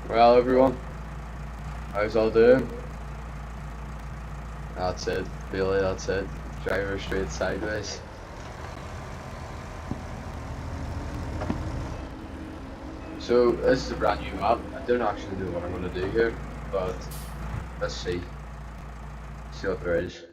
Well, everyone, how's all doing? That's it, really, that's it. Driver straight sideways. So, this is a brand new map. I don't actually know what I'm going to do here, but let's see. See what there is.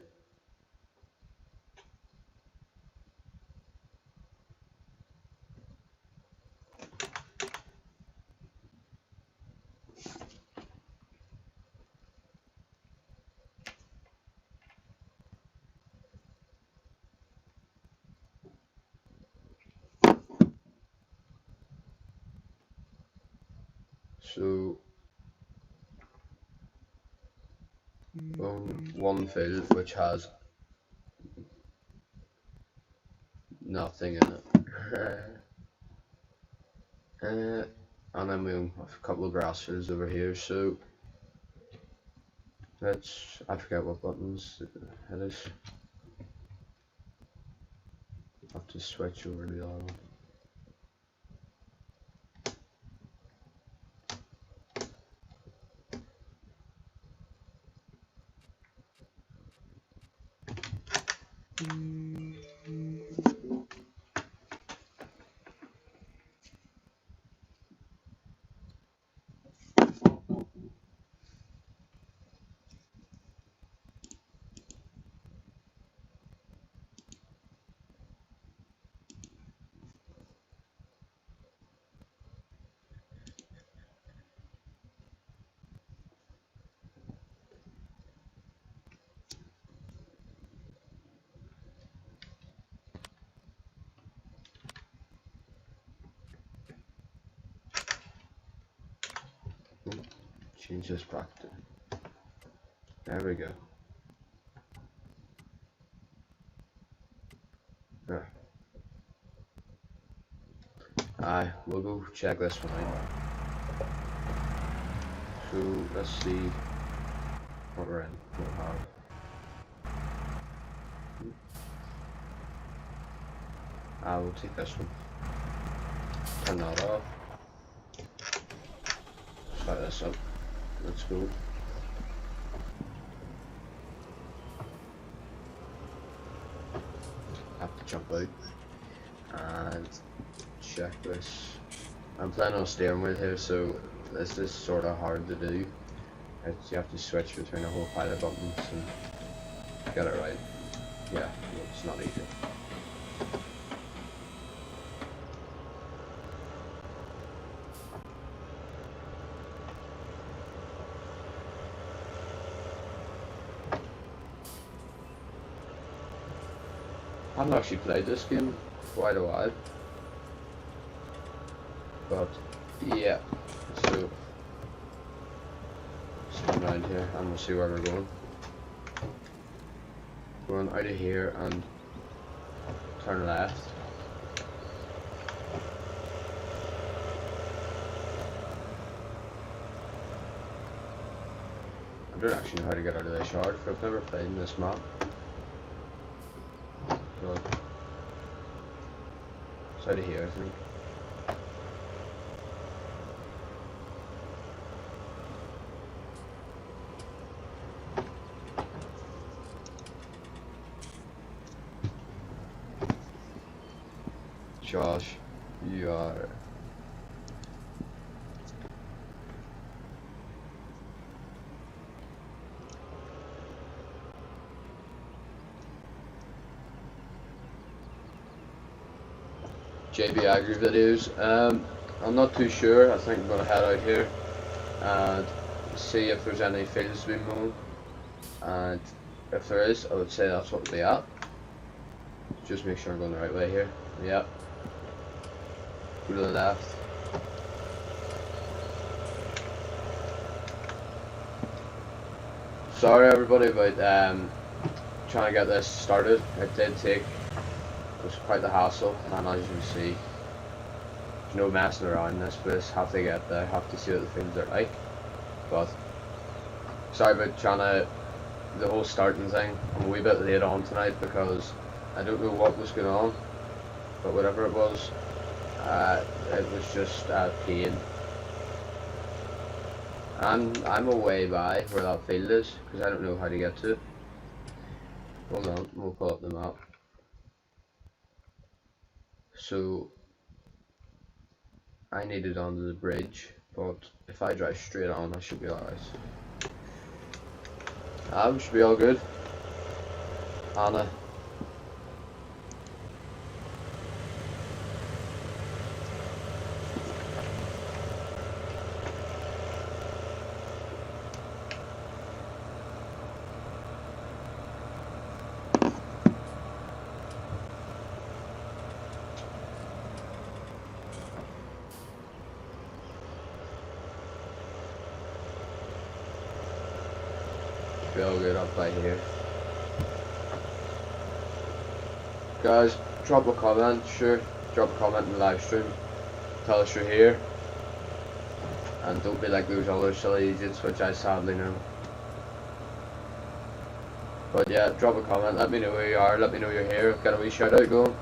So, one field which has nothing in it. And then we have a couple of grass fields over here, so I forget what buttons it is. I'll have to switch over to the other one. change this back to. There we go. There. Aye, we'll go check this one out. So let's see what we're in. We'll have. We'll take this one. Turn that off. Start this up. Let's go. Have to jump out and check this. I'm playing on a steering wheel here, so this is sort of hard to do. You have to switch between a whole pile of buttons and get it right. Yeah, it's not easy. I haven't actually played this game for quite a while, but yeah, so spin around here and we'll see where we're going. Going out of here and turn left. I don't actually know how to get out of this yard, because I've never played in this map. It's out of here, I think. Josh, you are. JB Agri videos. I'm not too sure. I think I'm gonna head out here and see if there's any fields to be mown, and if there is, I would say that's what we'll be at. Just make sure I'm going the right way here. Yep. Go to the left. Sorry everybody about trying to get this started. It did take. It was quite the hassle, and as you can see, there's no messing around in this place. Have to get there, have to see what the fields are like. But sorry about trying to the whole starting thing. I'm a wee bit late on tonight because I don't know what was going on, but whatever it was just a pain. And I'm a way by where that field is because I don't know how to get to it. Hold on, we'll pull up the map. So I needed onto the bridge, but if I drive straight on, I should be alright. We should be all good. Anna. Feel good up by here. Guys, drop a comment, sure. Drop a comment in the live stream. Tell us you're here. And don't be like those other silly idiots, which I sadly know. But yeah, drop a comment, let me know where you are, let me know you're here. Get a wee shout out going.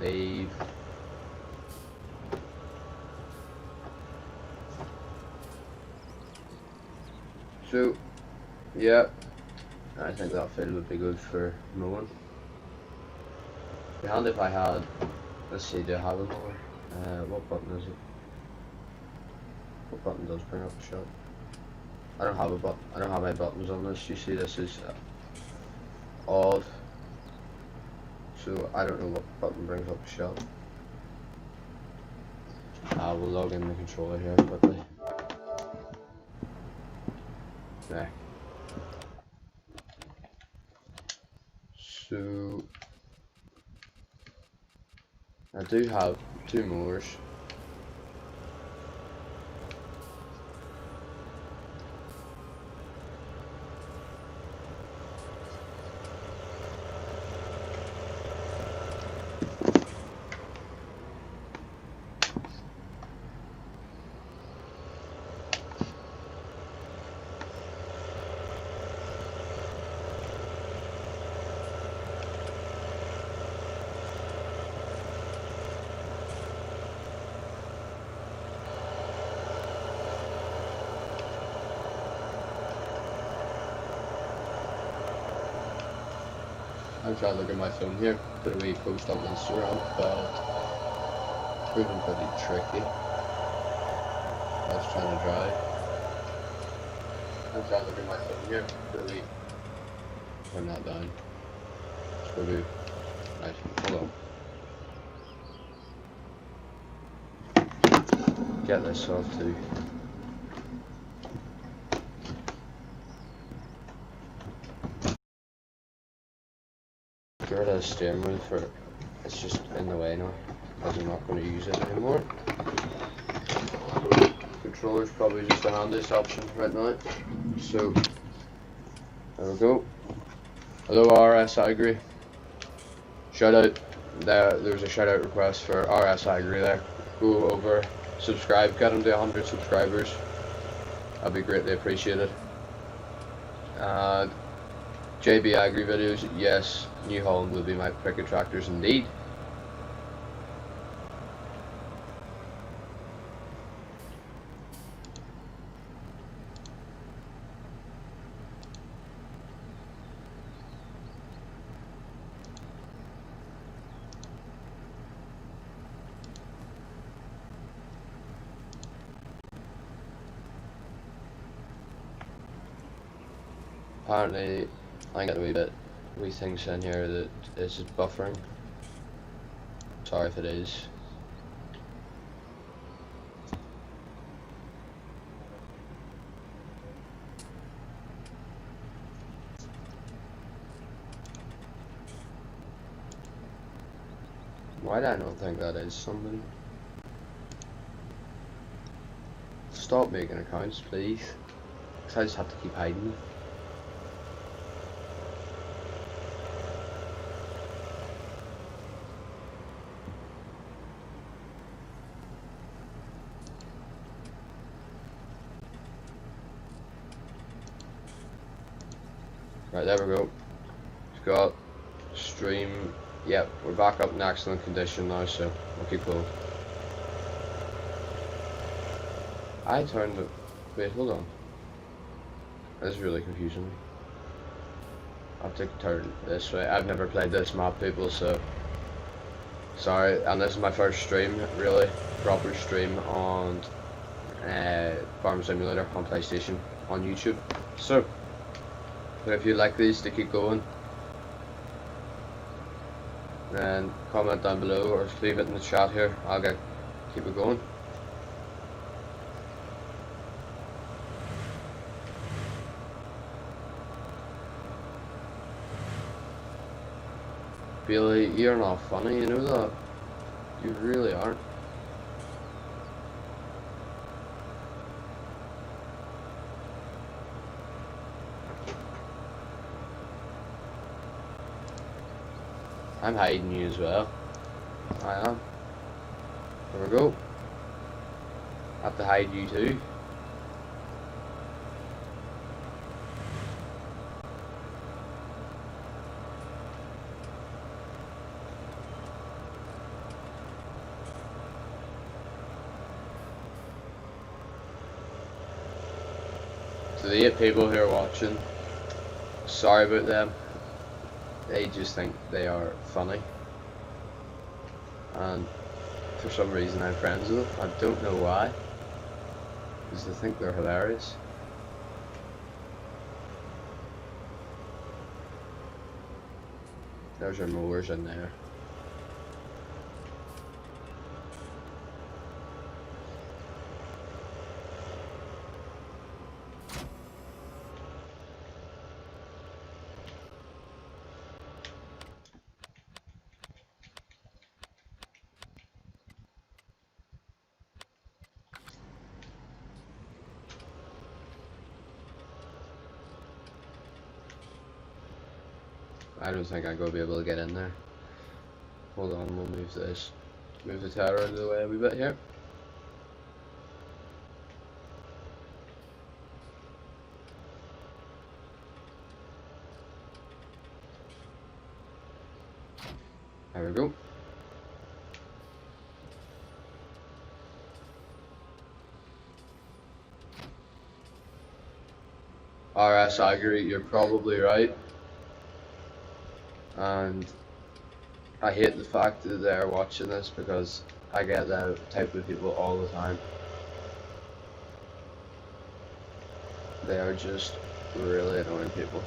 Leave. So, yeah, I think that field would be good for mowing. It'd be handy if I had Let's see, do I have another? What button is it? What button does bring up a shot? I don't have a button. I don't have any buttons on this. You see, this is odd. So I don't know what button brings up a shot. We'll log in the controller here quickly. There. So I do have 2 mowers. I'm trying to look at my phone here, put a wee post on Instagram, but it's proving pretty tricky. I was trying to drive. I'm trying to look at my phone here, put a wee... Turn that down. It's gonna be... Right, hold on. Get this off too. Get rid of the steering wheel for it's just in the way now, because I'm not going to use it anymore. Controller's probably just the handiest option right now. So there we go. Hello RS, I agree. Shout out there's a shout out request for RS, I agree there. Go over, subscribe, get him to 100 subscribers. That'd be greatly appreciated. JB Agri videos, yes, New Holland will be my pick of tractors indeed. Apparently, I get a wee things in here that is buffering. Sorry if it is. Why do I not think that is somebody? Stop making accounts, please. Because I just have to keep hiding them. Right, there we go. We've got stream. Yep, we're back up in excellent condition now, so we'll keep going. I turned the... Wait, hold on. This is really confusing me. I have to turn this way. I've never played this map, people, so... Sorry, and this is my first stream, really. Proper stream on Farm Simulator on PlayStation, on YouTube. So... But if you like these to keep going, then comment down below or leave it in the chat here. I'll keep it going. Billy, you're not funny, you know that? You really aren't. I'm hiding you as well. I am. There we go. I have to hide you too. So the 8 people who are watching, sorry about them. They just think they are funny. and for some reason I'm friends with them. I don't know why, because I think they're hilarious. There's our mowers in there. I don't think I'm going to be able to get in there. Hold on, we'll move this. Move the tower out of the way a wee bit here. There we go. RS, I agree, you're probably right. And I hate the fact that they're watching this because I get that type of people all the time. They are just really annoying people.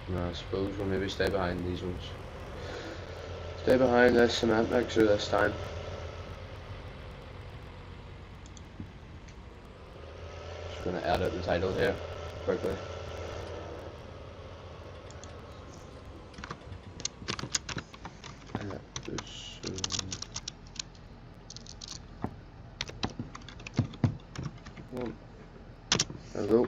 I suppose we'll maybe stay behind these ones. Stay behind this cement mixer this time. Just gonna edit the title here quickly. There we go.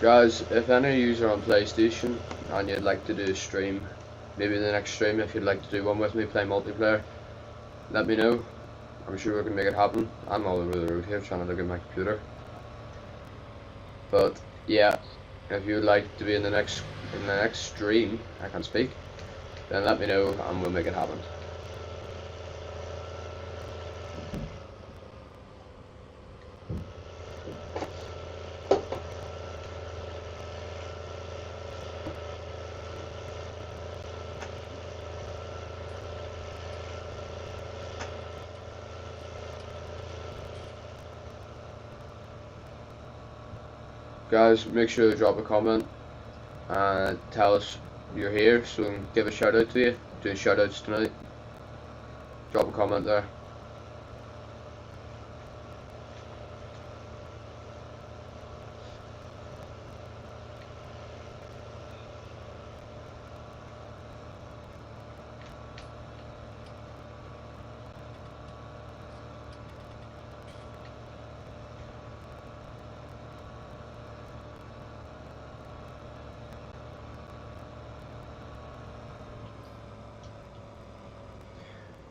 Guys, if any of you are on PlayStation and you'd like to do a stream, maybe the next stream if you'd like to do one with me, play multiplayer, let me know. I'm sure we can make it happen. I'm all over the road here trying to look at my computer. But yeah, if you would like to be in the next stream, I can't speak, then let me know and we'll make it happen. Guys, make sure to drop a comment and tell us you're here so we can give a shout out to you. Doing shout outs tonight. Drop a comment there.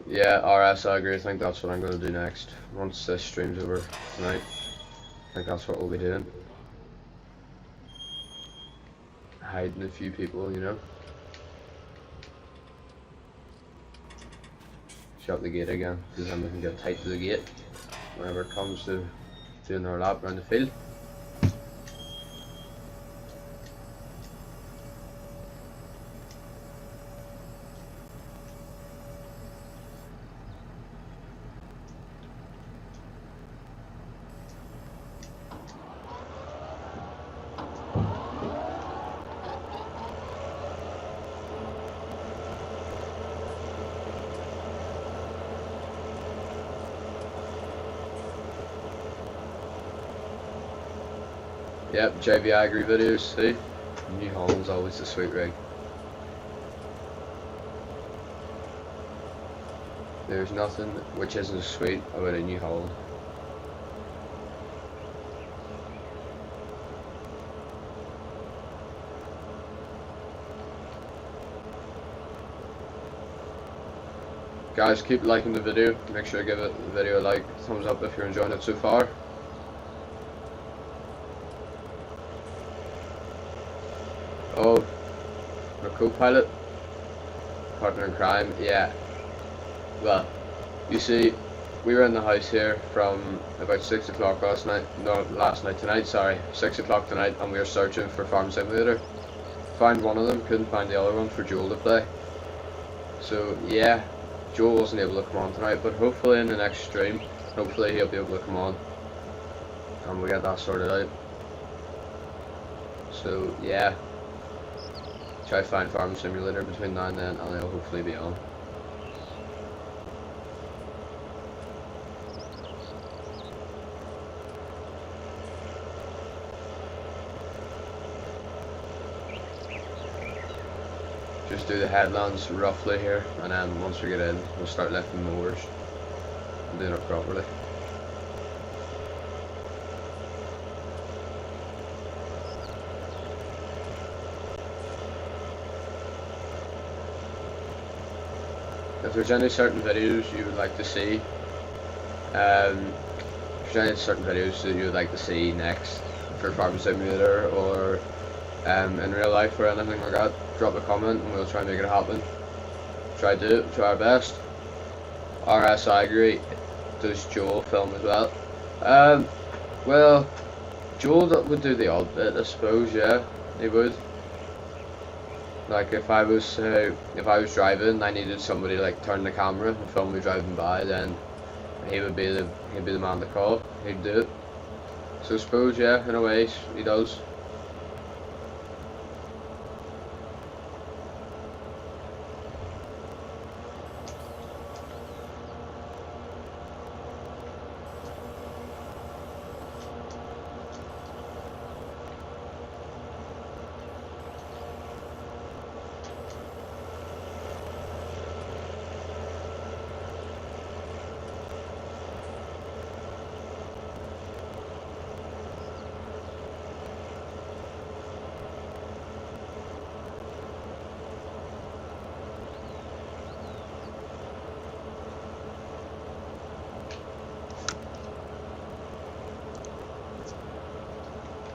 Yeah, RS, I agree. I think that's what I'm going to do next. Once this stream's over tonight, I think that's what we'll be doing. Hiding a few people, you know. Shut the gate again, because then we can get tight to the gate whenever it comes to doing our lap around the field. Yep, JB Agri videos, see? New Holland's always the sweet rig. There's nothing which isn't sweet about a New Holland. Guys, keep liking the video. Make sure to give the video a like, thumbs up if you're enjoying it so far. Oh, my co-pilot, partner in crime, yeah. Well, you see, we were in the house here from about 6 o'clock tonight, sorry, 6 o'clock tonight, and we were searching for Farm Simulator. Found one of them, couldn't find the other one for Joel to play. So, yeah, Joel wasn't able to come on tonight, but hopefully in the next stream, hopefully he'll be able to come on, and we get that sorted out. So, yeah. Try to find Farm Simulator between now and then, and it'll hopefully be on. Just do the headlands roughly here, and then once we get in, we'll start lifting mowers and doing it properly. If there's any certain videos you would like to see, if there's any certain videos that you would like to see next for Farm Simulator or in real life or anything like that, drop a comment and we'll try and make it happen. Try to do it, try our best. RSI agree. Does Joel film as well? Well, Joel would do the odd bit, I suppose. Yeah, he would. Like if I was driving and I needed somebody to like turn the camera and film me driving by, then he'd be the man to call. He'd do it. So I suppose, yeah, in a way he does.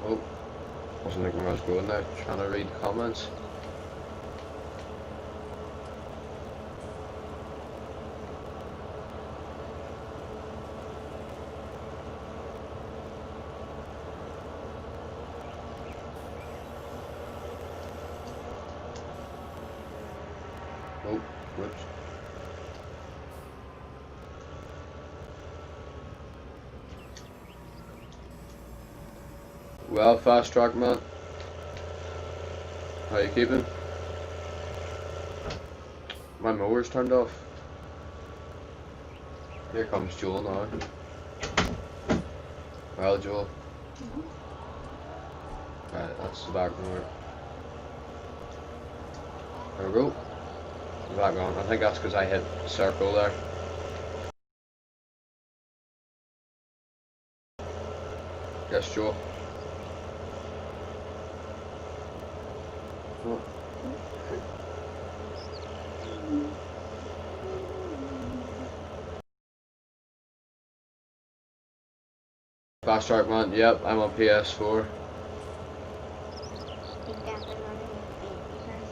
Oh, wasn't thinking where I was going there, trying to read comments. Oh, whoops. Well, fast track man, how you keeping? My mower's turned off. Here comes Joel now. Well, Joel. Right, that's the back mower. There we go. Back on. I think that's because I hit circle there. Yes, Joel. Oh. Fast track man, yep, I'm on PS4.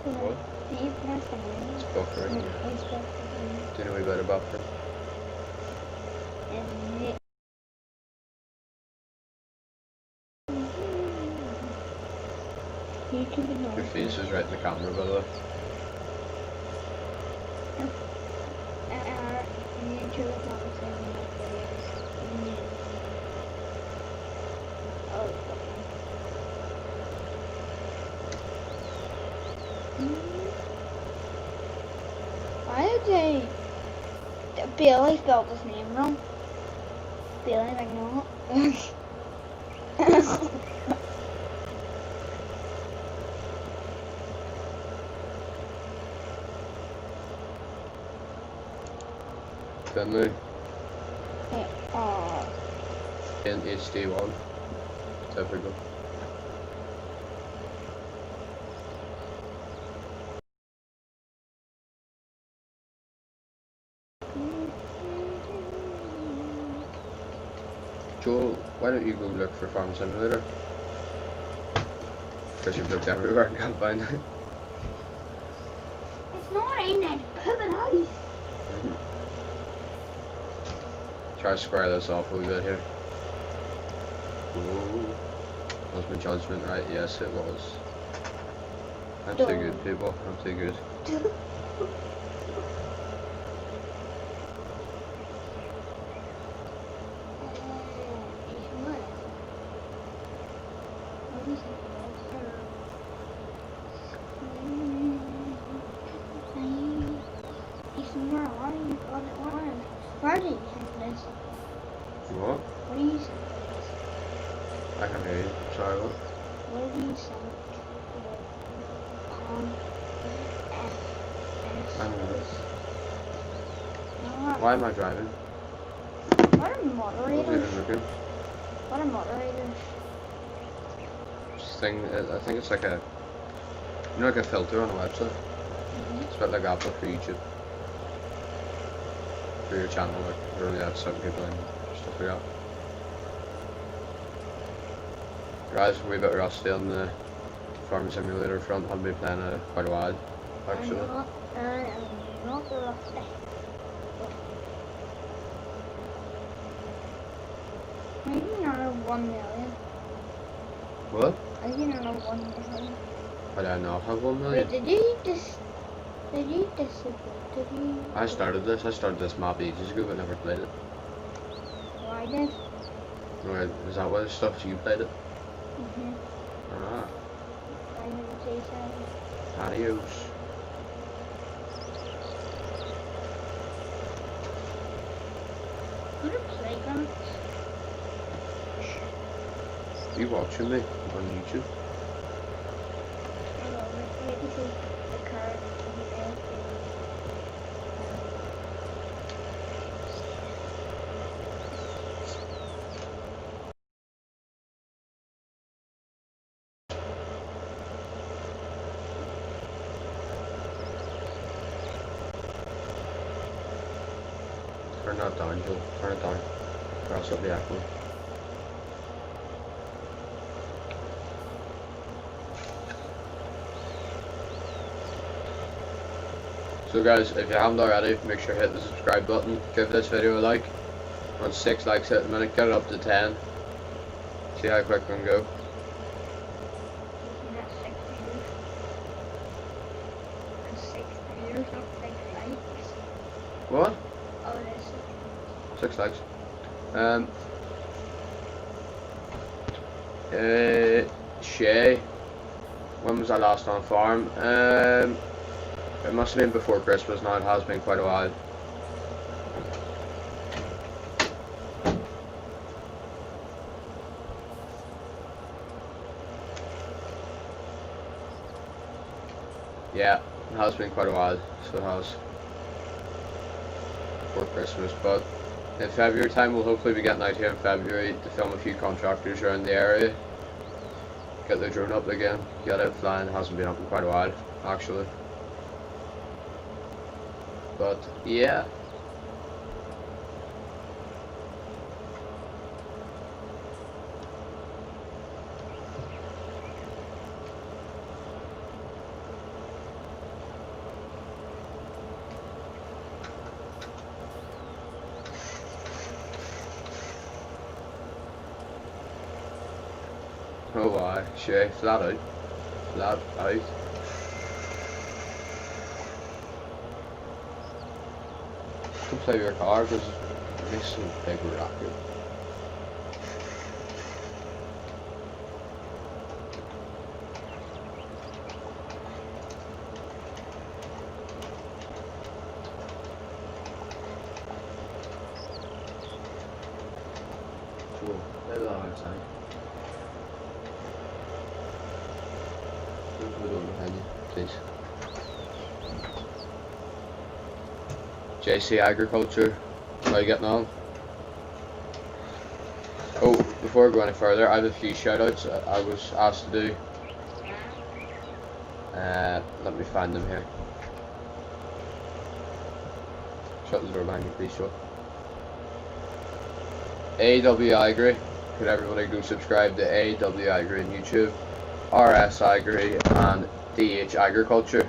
What? It's buffering. Do you know about buffering? Your face is right in the camera, by the way. Why did they... Billy spelled his name wrong. Billy McNaught. Finley Oh. in HD1. Typical. Joel, why don't you go look for Farm Simulator? Because you've looked everywhere and can't find it. It's not in that puppet house. Try to square this off a wee bit here. Whoa. Was my judgment right? Yes, it was. I'm too good, people. I'm too good. Where did you send this? What? What do you send this? I can hear you. Sorry, what? Where do you send I don't know. Not Why am I driving? what are I wasn't moderators? even looking. What are moderators? This thing, I think it's like a, you know, like a filter on a website. It's a bit like Apple for YouTube. For your channel, like, you only have certain people and stuff like that. Guys, a wee bit rusty on the Farming Simulator front. Haven't been playing it quite a while, actually. I am not rusty. Maybe not a 1 million. What? I think not a 1 million. I don't know. Have 1 million? Wait, did you dis? Did you disable? Did you? I started this map ages ago, but never played it. Oh, I did. Right, is that what stuff you played it? Mhm. Ah, I never say so. adios. What a playground. You watching me on YouTube? I love it. Wait to see the card. Turn that down, Joe. Turn it down. Or else it'll be echoing. So guys, if you haven't already, make sure to hit the subscribe button, give this video a like. On 6 likes at the minute, get it up to 10. See how quick we can go. Isn't that 6 years? And 6 years of big likes. What? Oh, it is. 6 likes. Shay, when was I last on farm? It must have been before Christmas now, it has been quite a while. Yeah, it has been quite a while, so it has. Before Christmas, but in February time we'll hopefully be getting out here in February to film a few contractors around the area. Get the drone up again, get it flying, hasn't been up in quite a while, actually. But, yeah. Oh why, Shay, flat out. Flat out. Don't play with your car because it makes some big racket. Cool. Let it out outside. Don't put it on behind you, please. JC Agriculture, How you getting on? Oh, before I go any further, I have a few shoutouts I was asked to do. Let me find them here. Shut the door behind you, please, Joe. AW Agri. Could everybody go subscribe to AW Agri on YouTube, RS Agri, and DH Agriculture.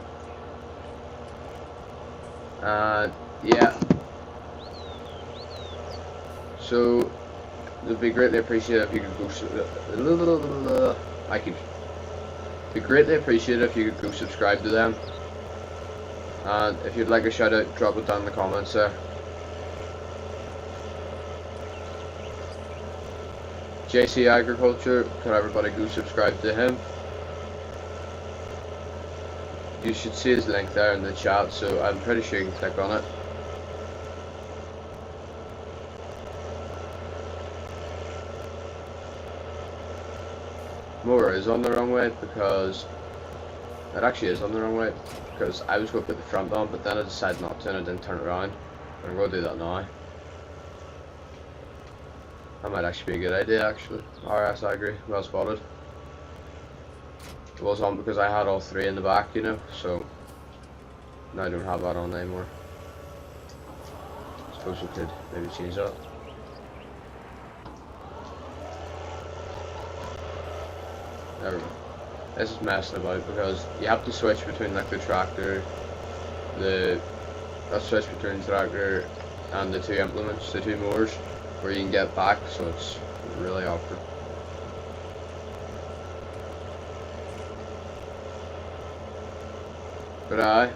Yeah. So it would be greatly appreciated if you could go. Be greatly appreciated if you could go subscribe to them. And if you'd like a shout out, drop it down in the comments there. JC Agriculture, could everybody go subscribe to him? You should see his link there in the chat, so I'm pretty sure you can click on it. Mower is on the wrong way because it actually is on the wrong way because I was going to put the front on, but then I decided not to and I didn't turn it around. I'm going to do that now. That might actually be a good idea, actually. RS Agri, well spotted. It was on because I had all three in the back, you know, so now I don't have that on anymore. I suppose we could maybe change that. There we go. This is messing about because you have to switch between like the tractor, switch between the tractor and the two implements, the two mowers, where you can get back, so it's really awkward. But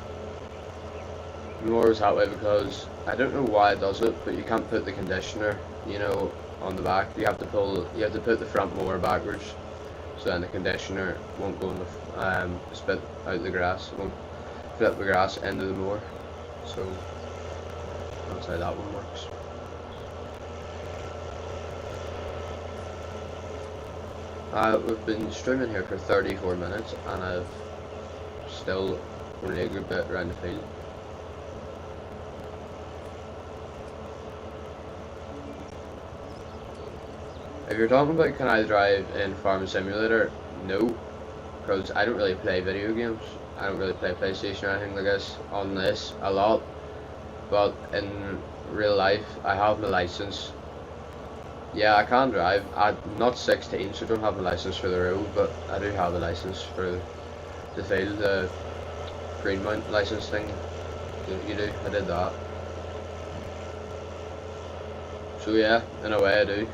the mower is that way because I don't know why it does it, but you can't put the conditioner, you know, on the back. You have to put the front mower backwards, so then the conditioner won't go in the spit out the grass. It won't flip the grass into the mower. So that's how that one works. We've been streaming here for 34 minutes and I've still only a good bit around the field. If you're talking about can I drive in Farm Simulator, no, because I don't really play video games. I don't really play PlayStation or anything like this on this a lot, but in real life I have my license. Yeah, I can drive. I'm not 16, so I don't have a license for the road, but I do have a license for the field, the Greenmount license thing. You do, I did that. So yeah, in a way I do.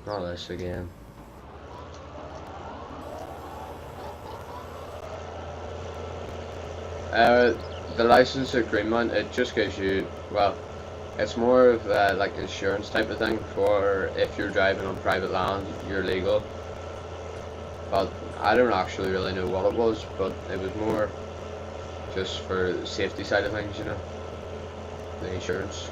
Not this again. The license at Greenmount, it just gives you, well, it's more of like insurance type of thing for if you're driving on private land, you're legal. But I don't actually really know what it was, but it was more just for the safety side of things, you know, the insurance.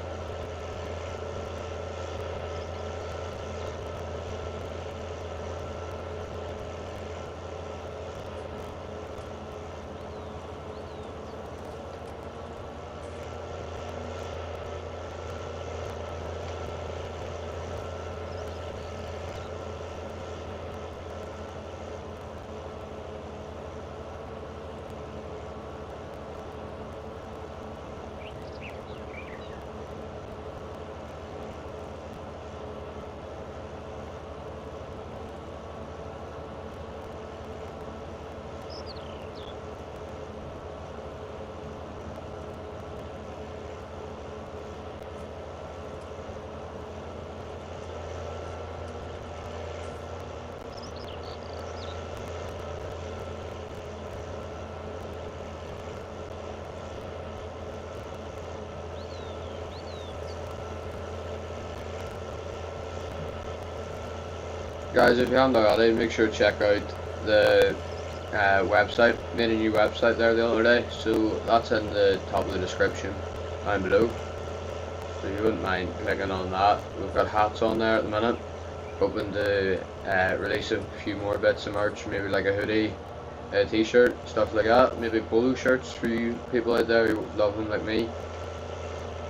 Guys, if you haven't already, make sure to check out the website. Made a new website there the other day, so that's in the top of the description down below. So if you wouldn't mind clicking on that. We've got hats on there at the minute. Hoping to release a few more bits of merch, maybe like a hoodie, a t-shirt, stuff like that. Maybe polo shirts for you people out there who love them like me.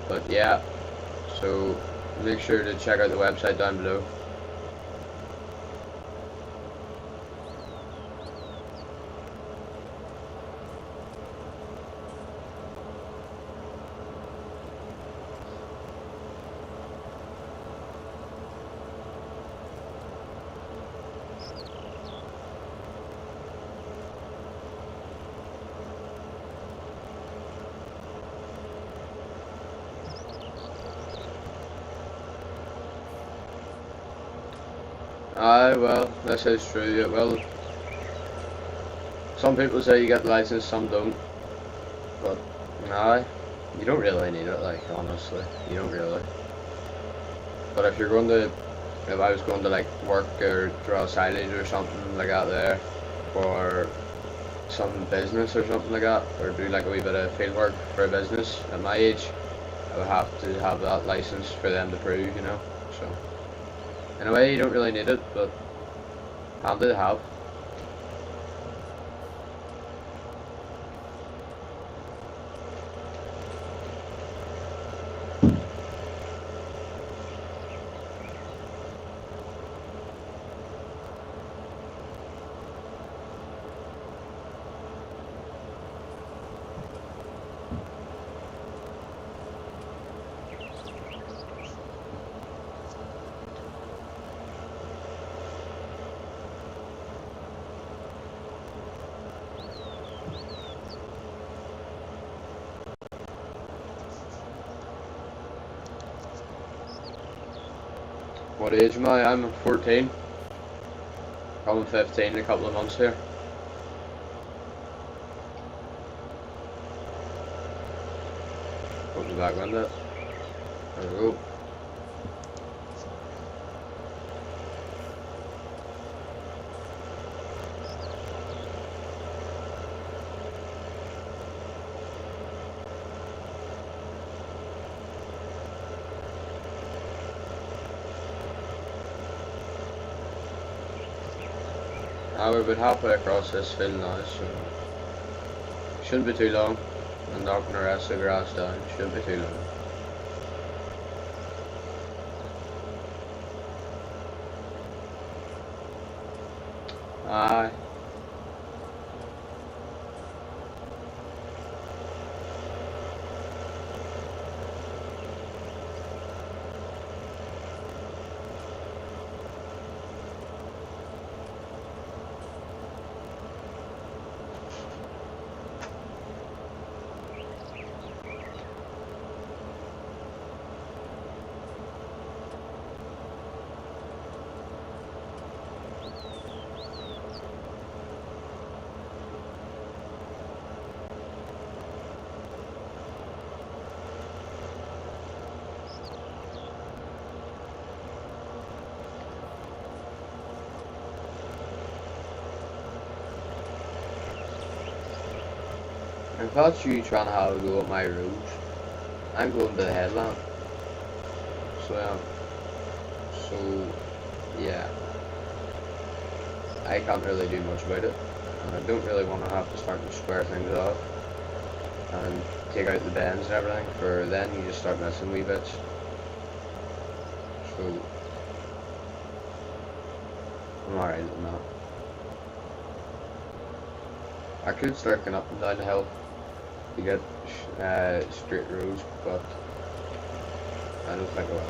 But yeah, so make sure to check out the website down below. Aye, well, this is true. Well, some people say you get the license, some don't. But, aye, you don't really need it, like, honestly. You don't really. But if you're going to, if I was going to, like, work or draw silage or something like that there, or some business or something like that, or do, like, a wee bit of field work for a business at my age, I would have to have that license for them to prove, you know, so. In a way, you don't really need it, but handy to have. What age am I? I'm 14. I'm 15 in a couple of months here. Open the back window. There we go. We're about halfway across this field now, so shouldn't be too long. And knocking the rest of the grass down, shouldn't be too long. Aye. I thought you trying to have a go at my roads. I'm going to the headland. So yeah. I can't really do much about it. And I don't really want to have to start to square things off and take out the bends and everything, for then you just start missing wee bits. So I'm alright with that. I could start going up and down the hill to get straight roads, but I don't think I will.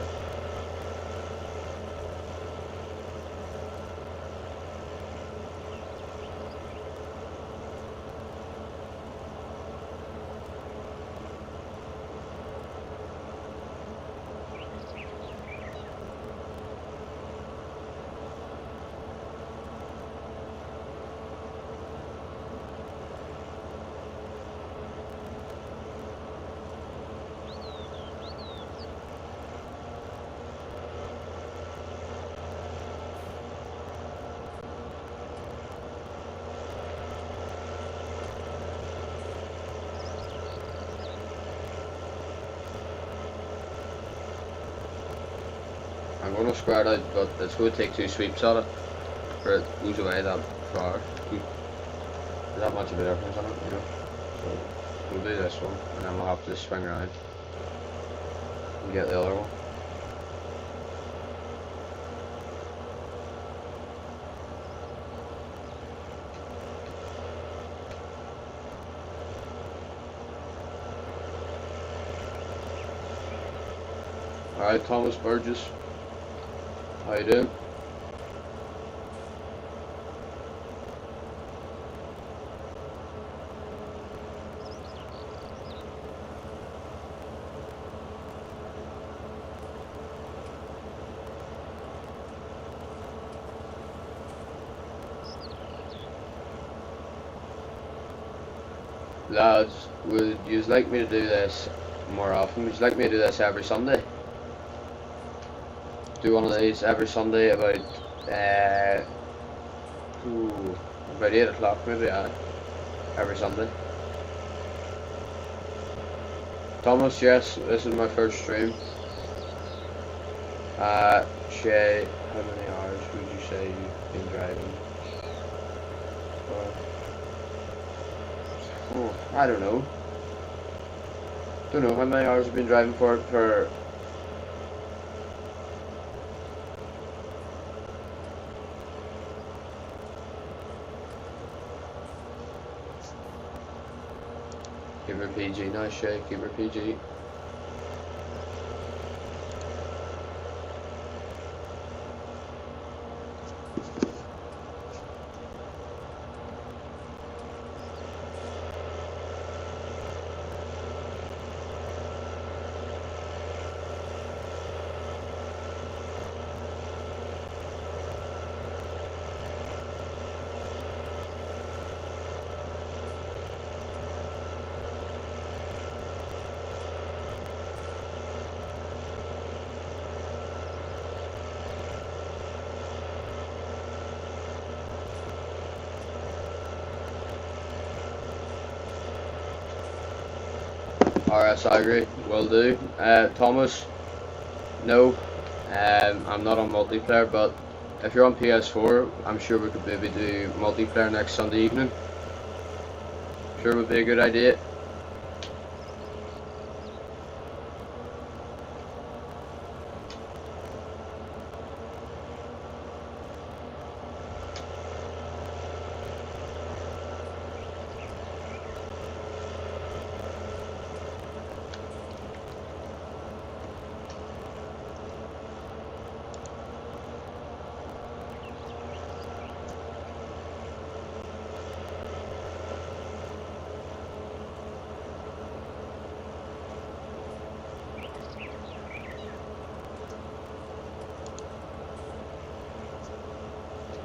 I'm going to square it out, but it's going to take 2 sweeps at it, for it goes away that far. There's not much of a difference in it, you know. So we'll do this one, and then we'll have to swing around and get the other one. Alright, Thomas Burgess. How you doing? Lads, would you like me to do this more often? Would you like me to do this every Sunday? Do one of these every Sunday about 8 o'clock maybe, every Sunday. Thomas, yes, this is my first stream. Shay, how many hours would you say you've been driving? Oh, I don't know. Don't know how many hours I've been driving for. Keep her PG now, Shay. Keep her PG. RS, I agree. Will do. Thomas, no, I'm not on multiplayer, but if you're on PS4, I'm sure we could maybe do multiplayer next Sunday evening. Sure would be a good idea.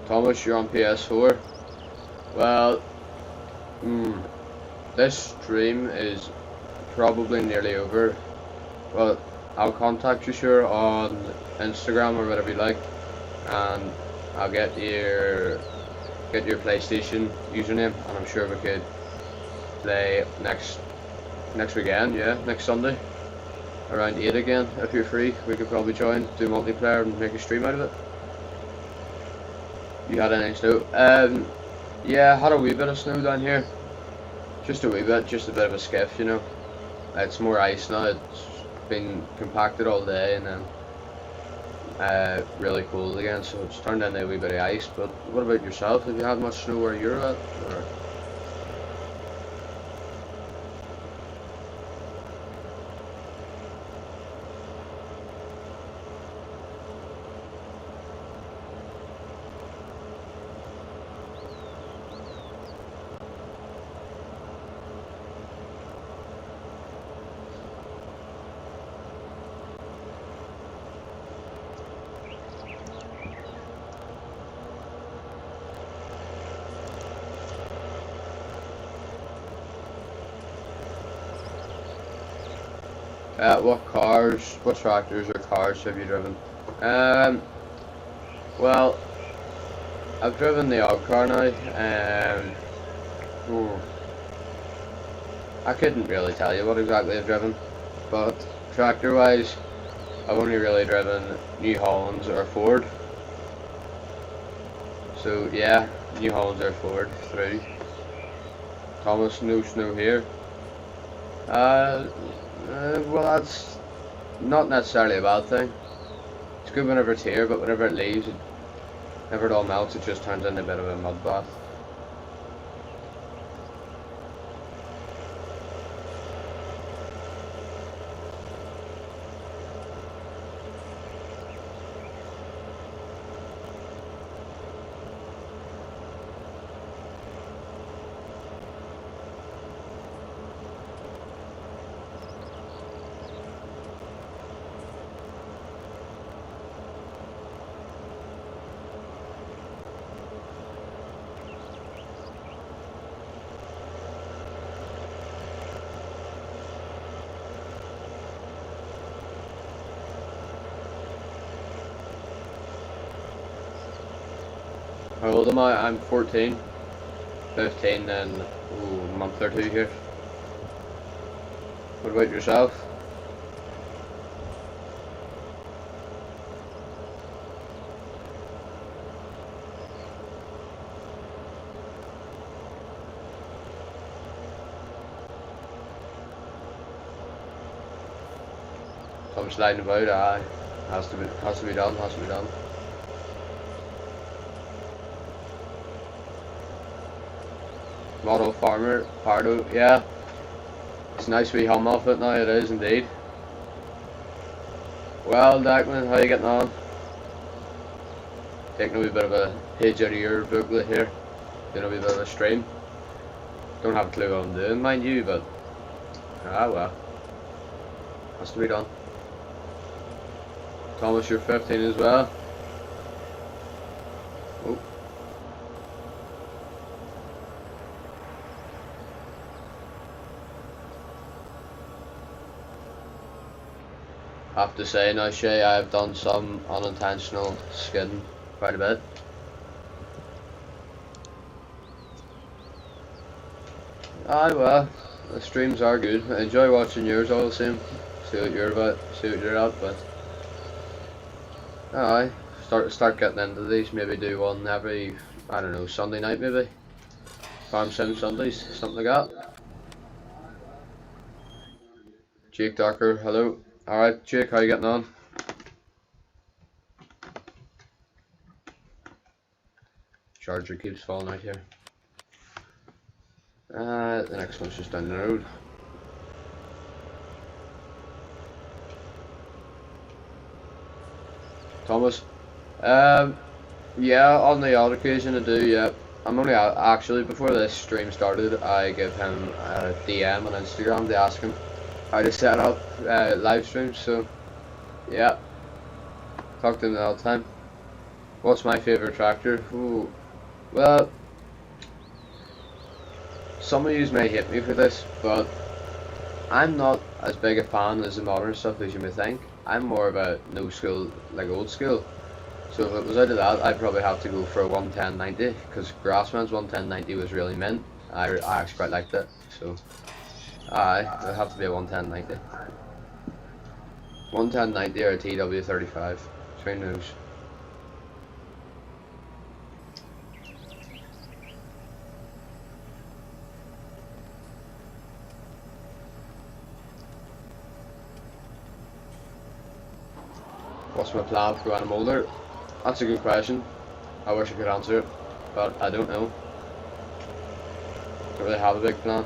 Thomas, you're on PS4. Well, this stream is probably nearly over. Well, I'll contact you, sure, on Instagram or whatever you like, and I'll get your PlayStation username, and I'm sure we could play next weekend. Yeah, next Sunday around 8 again. If you're free, we could probably join, do multiplayer, and make a stream out of it. You had any snow? Yeah, I had a wee bit of snow down here. Just a wee bit, just a bit of a skiff, you know. It's more ice now. It's been compacted all day, and then really cold again, so it's turned into a wee bit of ice. But what about yourself? Have you had much snow where you're at? Or? What tractors or cars have you driven? Well, I've driven the odd car now. I couldn't really tell you what exactly I've driven, but tractor-wise, I've only really driven New Hollands or Ford. So yeah, New Hollands or Ford through. Thomas, no snow here. Well, that's not necessarily a bad thing. It's good whenever it's here, but whenever it leaves, whenever it all melts, it just turns into a bit of a mud bath. How old am I? I'm 14. 15 in a month or two here. What about yourself? I'm sliding about, aye. Has to be done, has to be done. Model Farmer, Pardo, yeah. It's nice we hum off it now, it is indeed. Well, Declan, how you getting on? Taking a wee bit of a page out of your booklet here. Doing a wee bit of a stream. Don't have a clue what I'm doing, mind you, but ah well. Has to be done. Thomas, you're 15 as well. Oh. Have to say now, Shay, I've done some unintentional skidding quite a bit. Aye, well, the streams are good. I enjoy watching yours all the same. See what you're about, see what you're at, but aye, start getting into these. Maybe do one every, I don't know, Sunday night maybe. Farm Sim Sundays, something like that. Jake Darker, hello. Alright, Jake, how you getting on? Charger keeps falling out here. The next one's just down the road. Thomas? Yeah, on the odd occasion I do, yeah. I'm only actually, before this stream started, I gave him a DM on Instagram to ask him how to set up live streams, so yeah, talk to him all the time. What's my favourite tractor? Ooh, well, some of you may hate me for this, but I'm not as big a fan as the modern stuff as you may think. I'm more about no school, like old school. So if it was out of that, I'd probably have to go for a 11090, because Grassman's 11090 was really mint. I actually quite liked it, so aye, it'd have to be a 11090. 11090 or a TW35, between those. What's my plan for when I'm older? That's a good question. I wish I could answer it, but I don't know. Don't really have a big plan.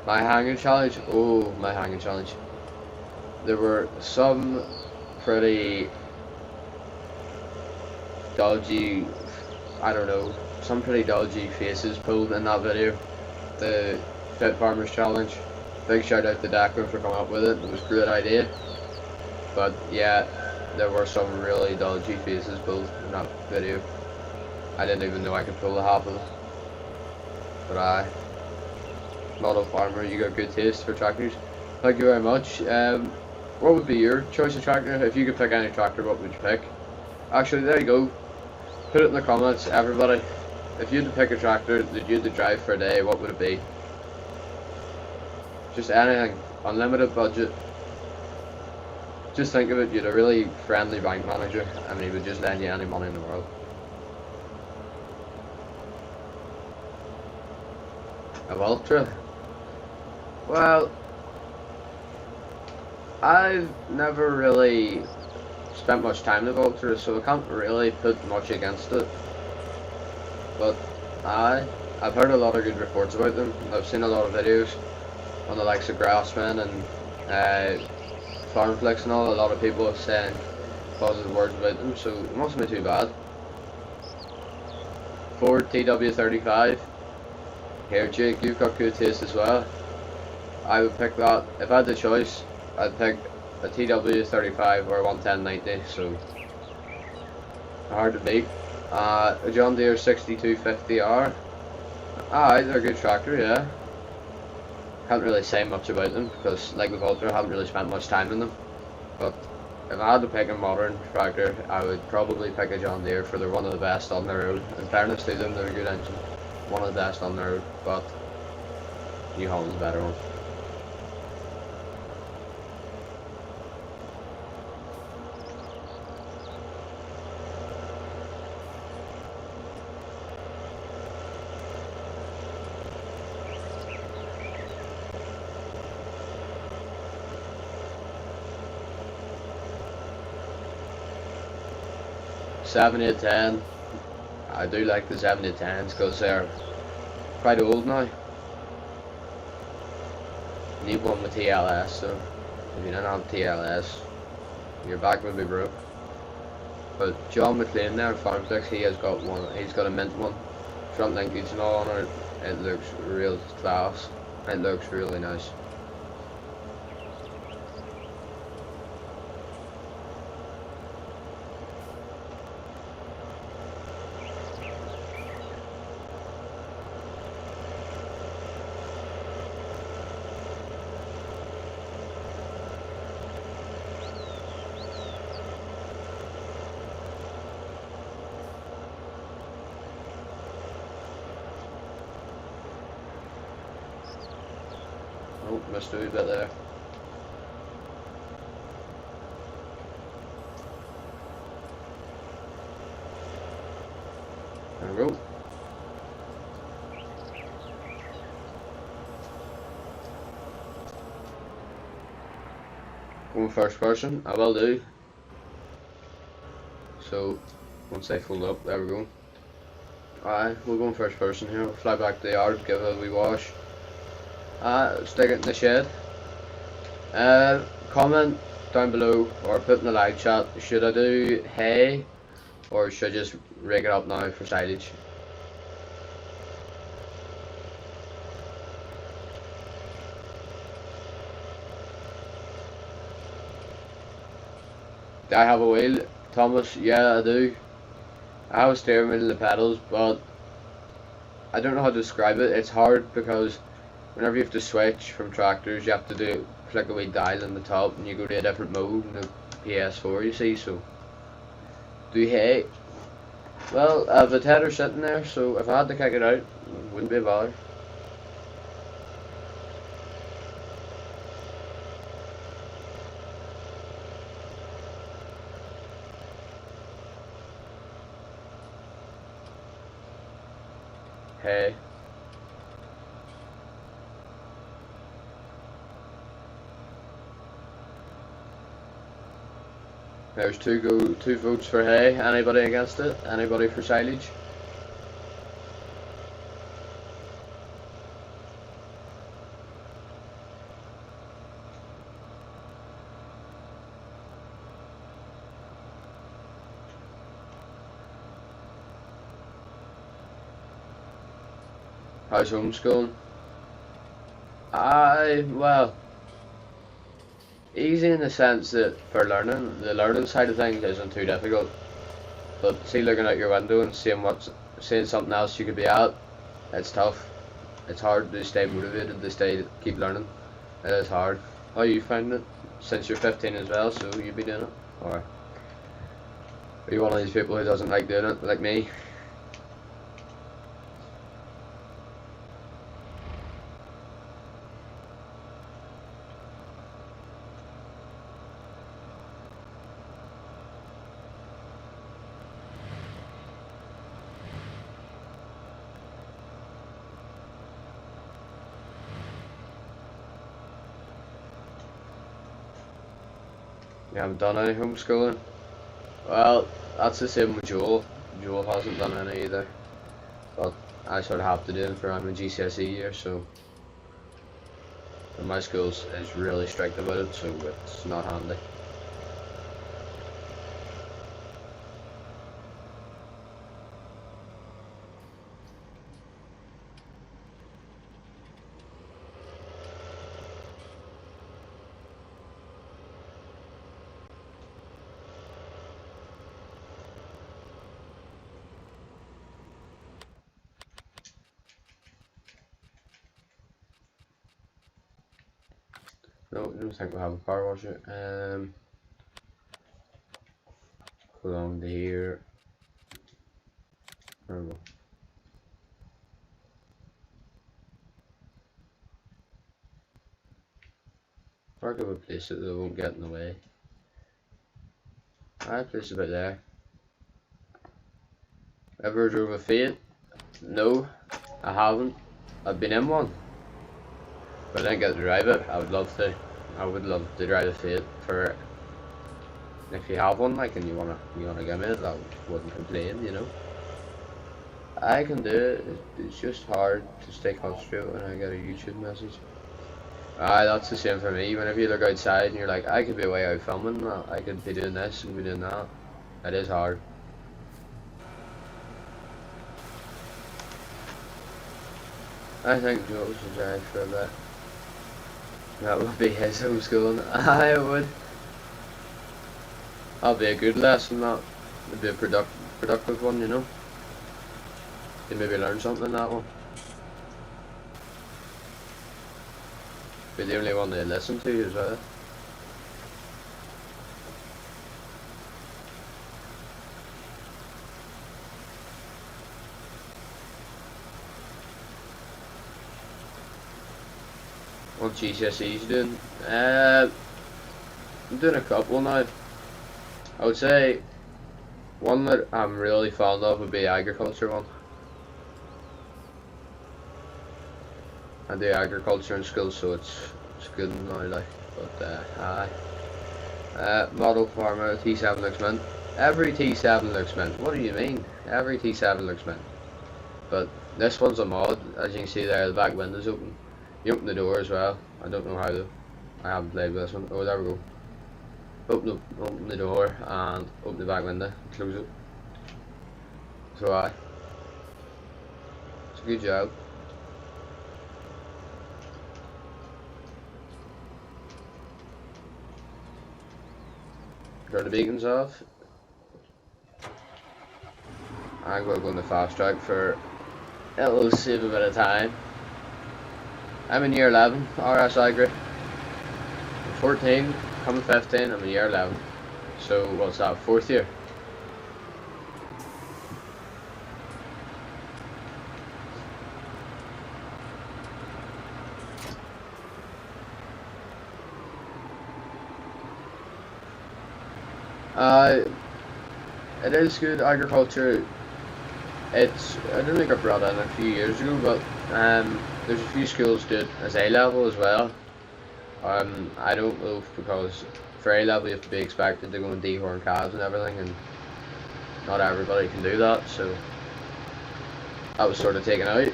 My hanging challenge? Oh, my hanging challenge. There were some pretty dodgy, I don't know, some pretty dodgy faces pulled in that video. The Fit Farmers Challenge. Big shout out to Declan for coming up with it. It was a great idea. But yeah, there were some really dodgy faces pulled in that video. I didn't even know I could pull the half of it. But aye. Model Farmer, you got good taste for tractors. Thank you very much. What would be your choice of tractor? If you could pick any tractor, what would you pick? Actually, there you go. Put it in the comments, everybody. If you had to pick a tractor that you had to drive for a day, what would it be? Just anything. unlimited budget. Just think of it, you had a really friendly bank manager and he would just lend you any money in the world. A Ultra? Well, I've never really spent much time with Ultra, so I can't really put much against it. But I've heard a lot of good reports about them. I've seen a lot of videos on the likes of Grassman and Farmflex and all. A lot of people saying positive words about them, so it mustn't be too bad. Ford TW35. Here, Jake, you've got good taste as well. I would pick that. If I had the choice, I'd pick a TW35 or a 11090, so hard to beat. A John Deere 6250R. Aye, they're a good tractor, yeah. Can't really say much about them because, like with Ultra, I haven't really spent much time in them. But if I had to pick a modern tractor, I would probably pick a John Deere, for they're one of the best on the road. In fairness to them, they're a good engine. One of the best on the road, but New Holland's a better one. Seven, 8, 10. I do like the 7010s because they're quite old now. You need one with TLS, so if you don't have TLS, your back would be broke. But John McLean there, Farmflex, he has got one. He's got a mint one, front linkage and all on it. It looks real class. It looks really nice. Oh, missed a wee bit there. There we go. Going first person, I will do. So, once I fold up, there we go. Aye, we're going first person here. We'll fly back to the yard, give it a wee wash. Stick it in the shed. Comment down below or put in the live chat, should I do hay or should I just rig it up now for silage? Do I have a wheel, Thomas? Yeah, I do. I have a steering wheel and the pedals, but I don't know how to describe it. It's hard because whenever you have to switch from tractors, you have to click a wee dial in the top and you go to a different mode in the PS4, you see. So do hay. Well, I have a tether sitting there, so if I had to kick it out, it wouldn't be a bother. Hay. There's two votes for hay. Anybody against it? Anybody for silage? How's homeschooling? Well, easy in the sense that for learning, the learning side of things isn't too difficult. But see, looking out your window and seeing something else you could be at, it's tough. It's hard to stay motivated, to keep learning. It is hard. How you find it? Since you're 15 as well, so you've been doing it? Or are you one of these people who doesn't like doing it, like me? You haven't done any homeschooling? Well, that's the same with Joel. Joel hasn't done any either. But I sort of have to do it for I'm a GCSE year, so. And my school is really strict about it, so it's not handy. No, I don't think we have a power washer. Go along to here. Where we go? Where could we place it that it won't get in the way? I place it about there. Ever drove a Fiat? No, I haven't. I've been in one, but I didn't get to drive it. I would love to. I would love to drive a Fiat for. If you have one, like, and you wanna give me it, I wouldn't complain, you know. I can do it. It's just hard to stay concentrated when I get a YouTube message. Aye, that's the same for me. Whenever you look outside and you're like, I could be way out filming, I could be doing this and be doing that. It is hard. I think Joel should drive for a bit. That would be his homeschooling. I would. That'll be a good lesson, that. It'd be a productive one, you know. You maybe learn something in that one. Be the only one they listen to as well. What GCSEs doing? I'm doing a couple now. I would say one that I'm really fond of would be agriculture one. I do agriculture in school, so it's good now, like. But model farmer T7 looks mint. Every T7 looks mint. What do you mean? Every T7 looks mint. But this one's a mod. As you can see there, the back window's open. You open the door as well. I don't know how though. I haven't played with this one. Oh, there we go. Open the door and open the back window. Close it. So it's a good job. Turn the beacons off. I'm going to go on the fast track for it'll save a bit of time. I'm in year 11, RS Agri. I'm 14, coming 15, I'm in year 11. So what's that, 4th year? It is good agriculture. I don't think I brought in a few years ago, but there's a few schools do it as A level as well. I don't know if because for A level you have to be expected to go and dehorn calves and everything, and not everybody can do that, so that was sort of taken out.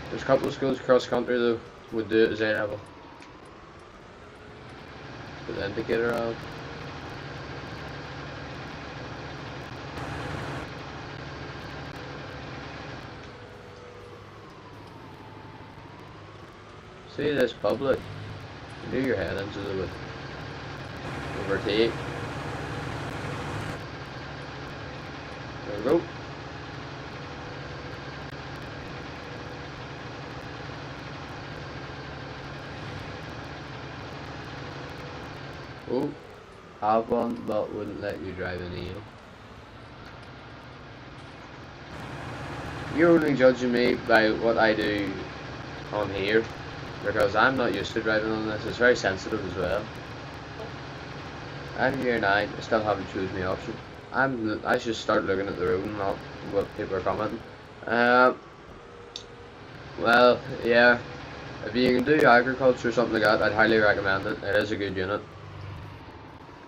There's a couple of schools across the country though would do it as A level. Put the indicator out. See this public, do your head into the overtake. There we go. Oh, have one but wouldn't let you drive an eel. You're only judging me by what I do on here, because I'm not used to driving on this. It's very sensitive as well. I'm year 9, I still haven't chosen the option. I should start looking at the road and not what people are commenting. Well, yeah, if you can do agriculture or something like that, I'd highly recommend it. It is a good unit.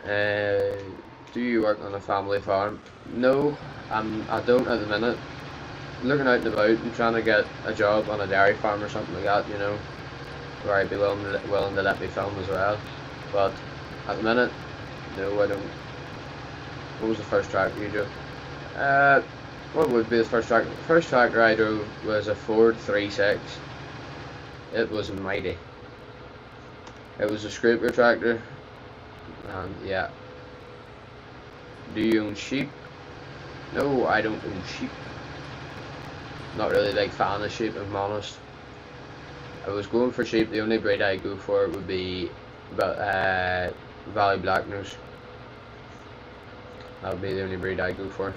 Do you work on a family farm? No, I don't at the minute. Looking out and about and trying to get a job on a dairy farm or something like that, you know, where I'd be willing to let me film as well. But at the minute, no, I don't. What was the first tractor you drove? What would be the first tractor? The first tractor I drove was a Ford 36. It was mighty. It was a scraper tractor, and yeah. Do you own sheep? No, I don't own sheep. Not really a big fan of sheep, if I'm honest. I was going for sheep. The only breed I go for would be Valley Black Nose. That would be the only breed I go for.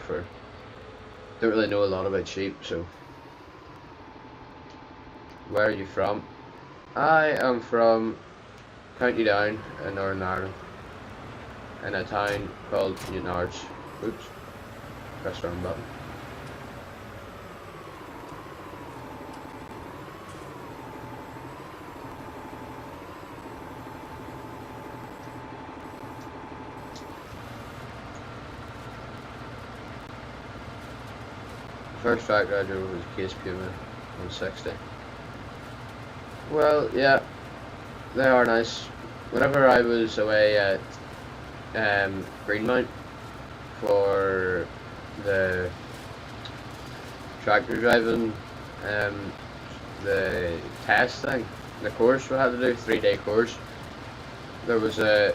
Don't really know a lot about sheep, so. Where are you from? I am from County Down in Northern Ireland, in a town called Newtonards. Oops, press the wrong button. First tractor I drove was a Case Puma 160. Well, yeah, they are nice. Whenever I was away at Greenmount for the tractor driving, the test thing, the course we had to do, 3-day course, there was a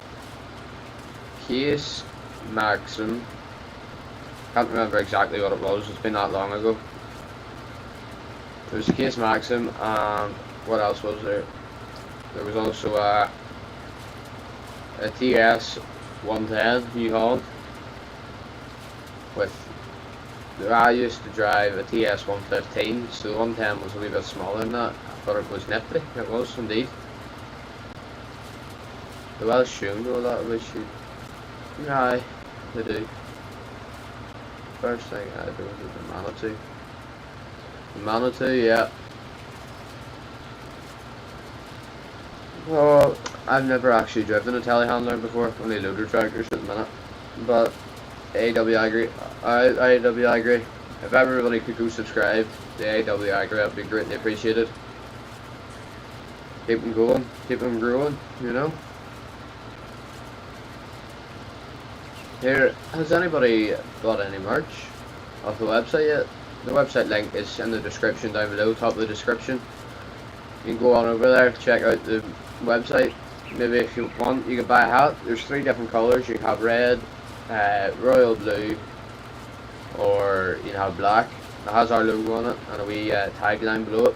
Case Maxim. Can't remember exactly what it was, it's been that long ago. There was a Case Maxim, and what else was there? There was also a TS 110 New Holland. I used to drive a TS 115, so the 110 was a wee bit smaller than that. I thought it was nifty, it was indeed. The Welsh shown all that was shoot. Aye, they do. First thing I do was the Manitou. The Manitou, yeah. Well, I've never actually driven a telehandler before, only loader tractors at the minute. But AW Agri, if everybody could go subscribe to AW Agri, that would be greatly appreciated. Keep them going, keep them growing, you know. Here, has anybody bought any merch off the website yet? The website link is in the description down below, top of the description. You can go on over there, check out the website. Maybe if you want, you can buy a hat. There's 3 different colours. You can have red, royal blue, or you can have black. It has our logo on it and a wee tagline below it.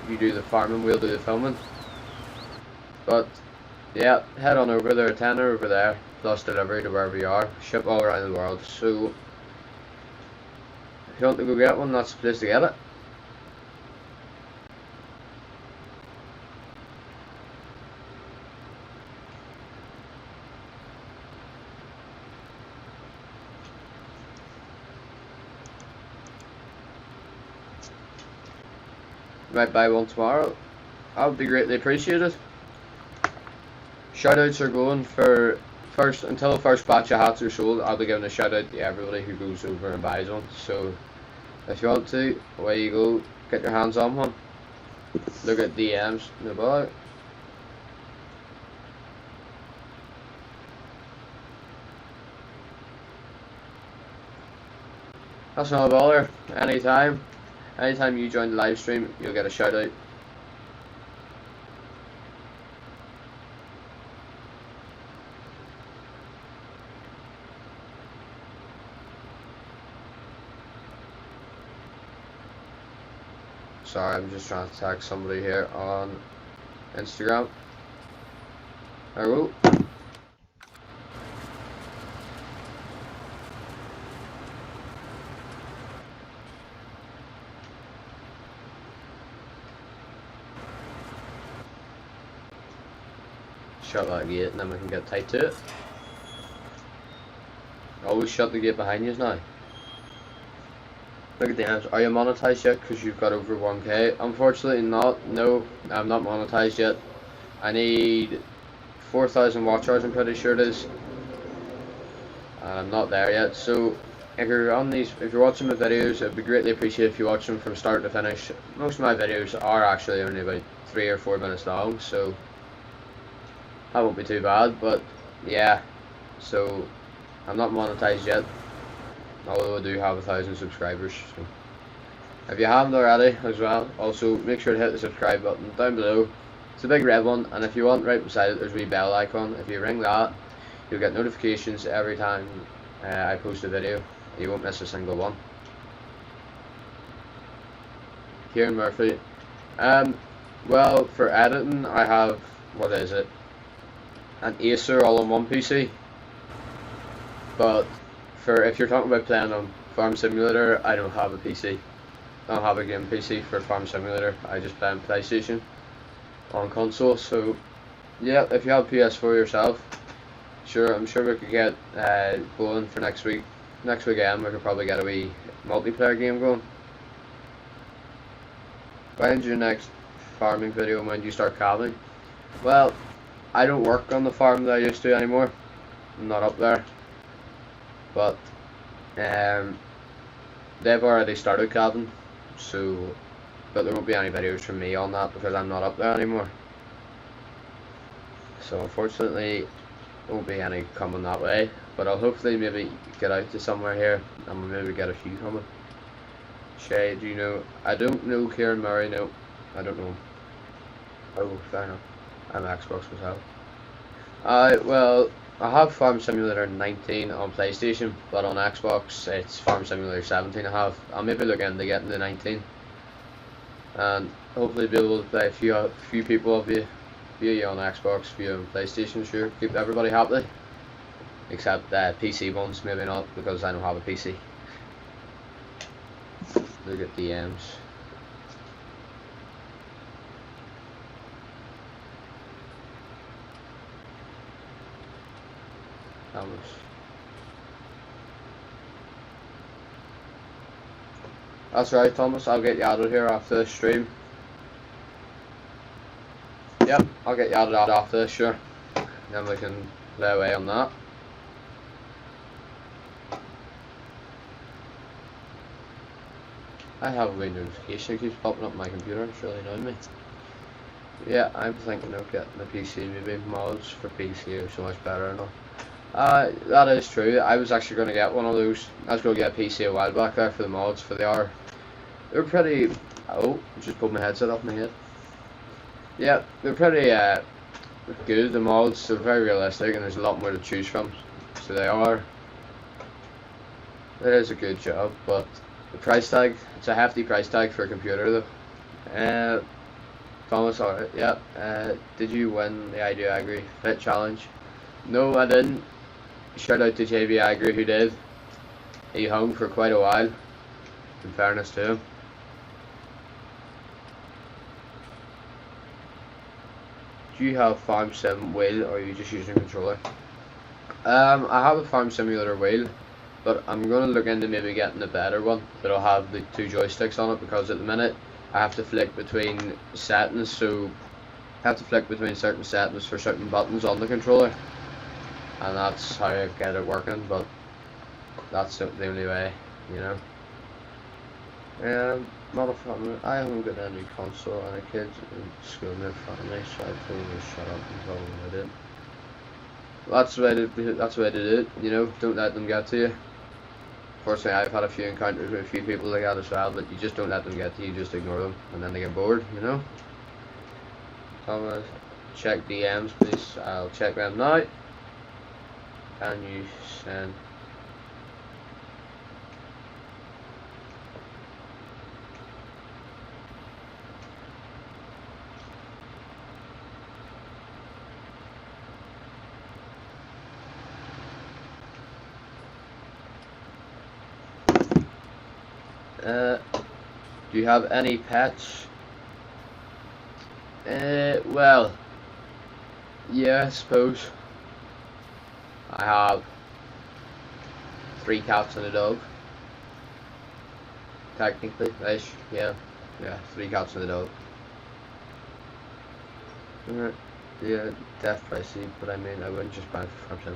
You do the farming, we'll do the filming. But yeah, head on over there, tenner over there, plus delivery to wherever you are. Ship all around the world. So if you want to go get one, that's the place to get it. You might buy one tomorrow. That would be greatly appreciated. Shoutouts are going for until the first batch of hats are sold. I'll be giving a shout out to everybody who goes over and buys one. So if you want to, away you go, get your hands on one. Look at DMs, no bother. That's not a bother. Anytime you join the live stream, you'll get a shout out. Sorry, I'm just trying to tag somebody here on Instagram. There we go. Shut that gate and then we can get tight to it. Always shut the gate behind you now. Look at the hands. Are you monetized yet? Because you've got over 1k. Unfortunately not. No, I'm not monetized yet. I need 4,000 watch hours, I'm pretty sure it is. and I'm not there yet. So if you're watching my videos, it'd be greatly appreciated if you watch them from start to finish. Most of my videos are actually only about 3 or 4 minutes long, so that won't be too bad. But yeah, so I'm not monetized yet, although I do have 1,000 subscribers. So if you haven't already as well, also make sure to hit the subscribe button down below. It's a big red one, and if you want, right beside it there's a wee bell icon. If you ring that, you'll get notifications every time I post a video. You won't miss a single one. Kieran Murphy. Well, for editing I have, what is it, an Acer all-in-one PC. But for if you're talking about playing on Farm Simulator, I don't have a PC. I don't have a game PC for Farm Simulator. I just play on PlayStation on console. So yeah, if you have PS4 yourself, sure, I'm sure we could get going for next week. Next weekend we could probably get a wee multiplayer game going. When's your next farming video? When do you start calving? Well, I don't work on the farm that I used to anymore. I'm not up there. But they've already started calving, so but there won't be any videos from me on that because I'm not up there anymore. So unfortunately there won't be any coming that way, but I'll hopefully maybe get out to somewhere here and we'll maybe get a few coming. Shay, do you know? I don't know Kieran Murray, no. I don't know him. Oh, fair enough. I'm Xbox myself. Well, I have Farm Simulator 19 on PlayStation, but on Xbox it's Farm Simulator 17 I have. I'll maybe look into getting the 19. And hopefully be able to play a few people of you on Xbox, few on PlayStation, sure. Keep everybody happy. Except PC ones, maybe not, because I don't have a PC. Look at DMs. Thomas. That's right, Thomas. I'll get you out of here after the stream. Yep, I'll get you out after this, sure. Then we can play away on that. I have a wee notification that keeps popping up on my computer. It's really annoying me. Yeah, I'm thinking of getting a PC. Maybe mods for PC are so much better and all. That is true. I was actually going to get one of those. I was going to get a PC a while back there for the mods, for they are. They're pretty. Oh, just pulled my headset off my head. Yeah, they're pretty good. The mods, they're very realistic, and there's a lot more to choose from. So they are. It is a good job, but the price tag, it's a hefty price tag for a computer though. Thomas, alright, yeah. Did you win the Idea Agri Fit Challenge? No, I didn't. Shout out to JB Agri who did. He hung for quite a while, in fairness to him. Do you have Farm Sim wheel or are you just using a controller? I have a Farm Simulator wheel, but I'm going to look into maybe getting a better one that'll have the 2 joysticks on it, because at the minute I have to flick between settings, so I have to flick between certain settings for certain buttons on the controller, and that's how I get it working, but that's the only way, you know. Not a family. I haven't got any console, and the kids in school in their family, so I told them to shut up and tell them I did. That's the way to do it, you know. Don't let them get to you. Fortunately, I've had a few encounters with a few people like that as well, but you just don't let them get to you. You just ignore them, and then they get bored, you know. Thomas, check DMs, please. I'll check them now. Can you send? Do you have any pets? Well, yeah, I suppose. I have 3 cats and a dog. Technically, ish, yeah. Yeah, 3 cats and a dog. Yeah, death pricey, but I mean, I wouldn't just buy it for 5%.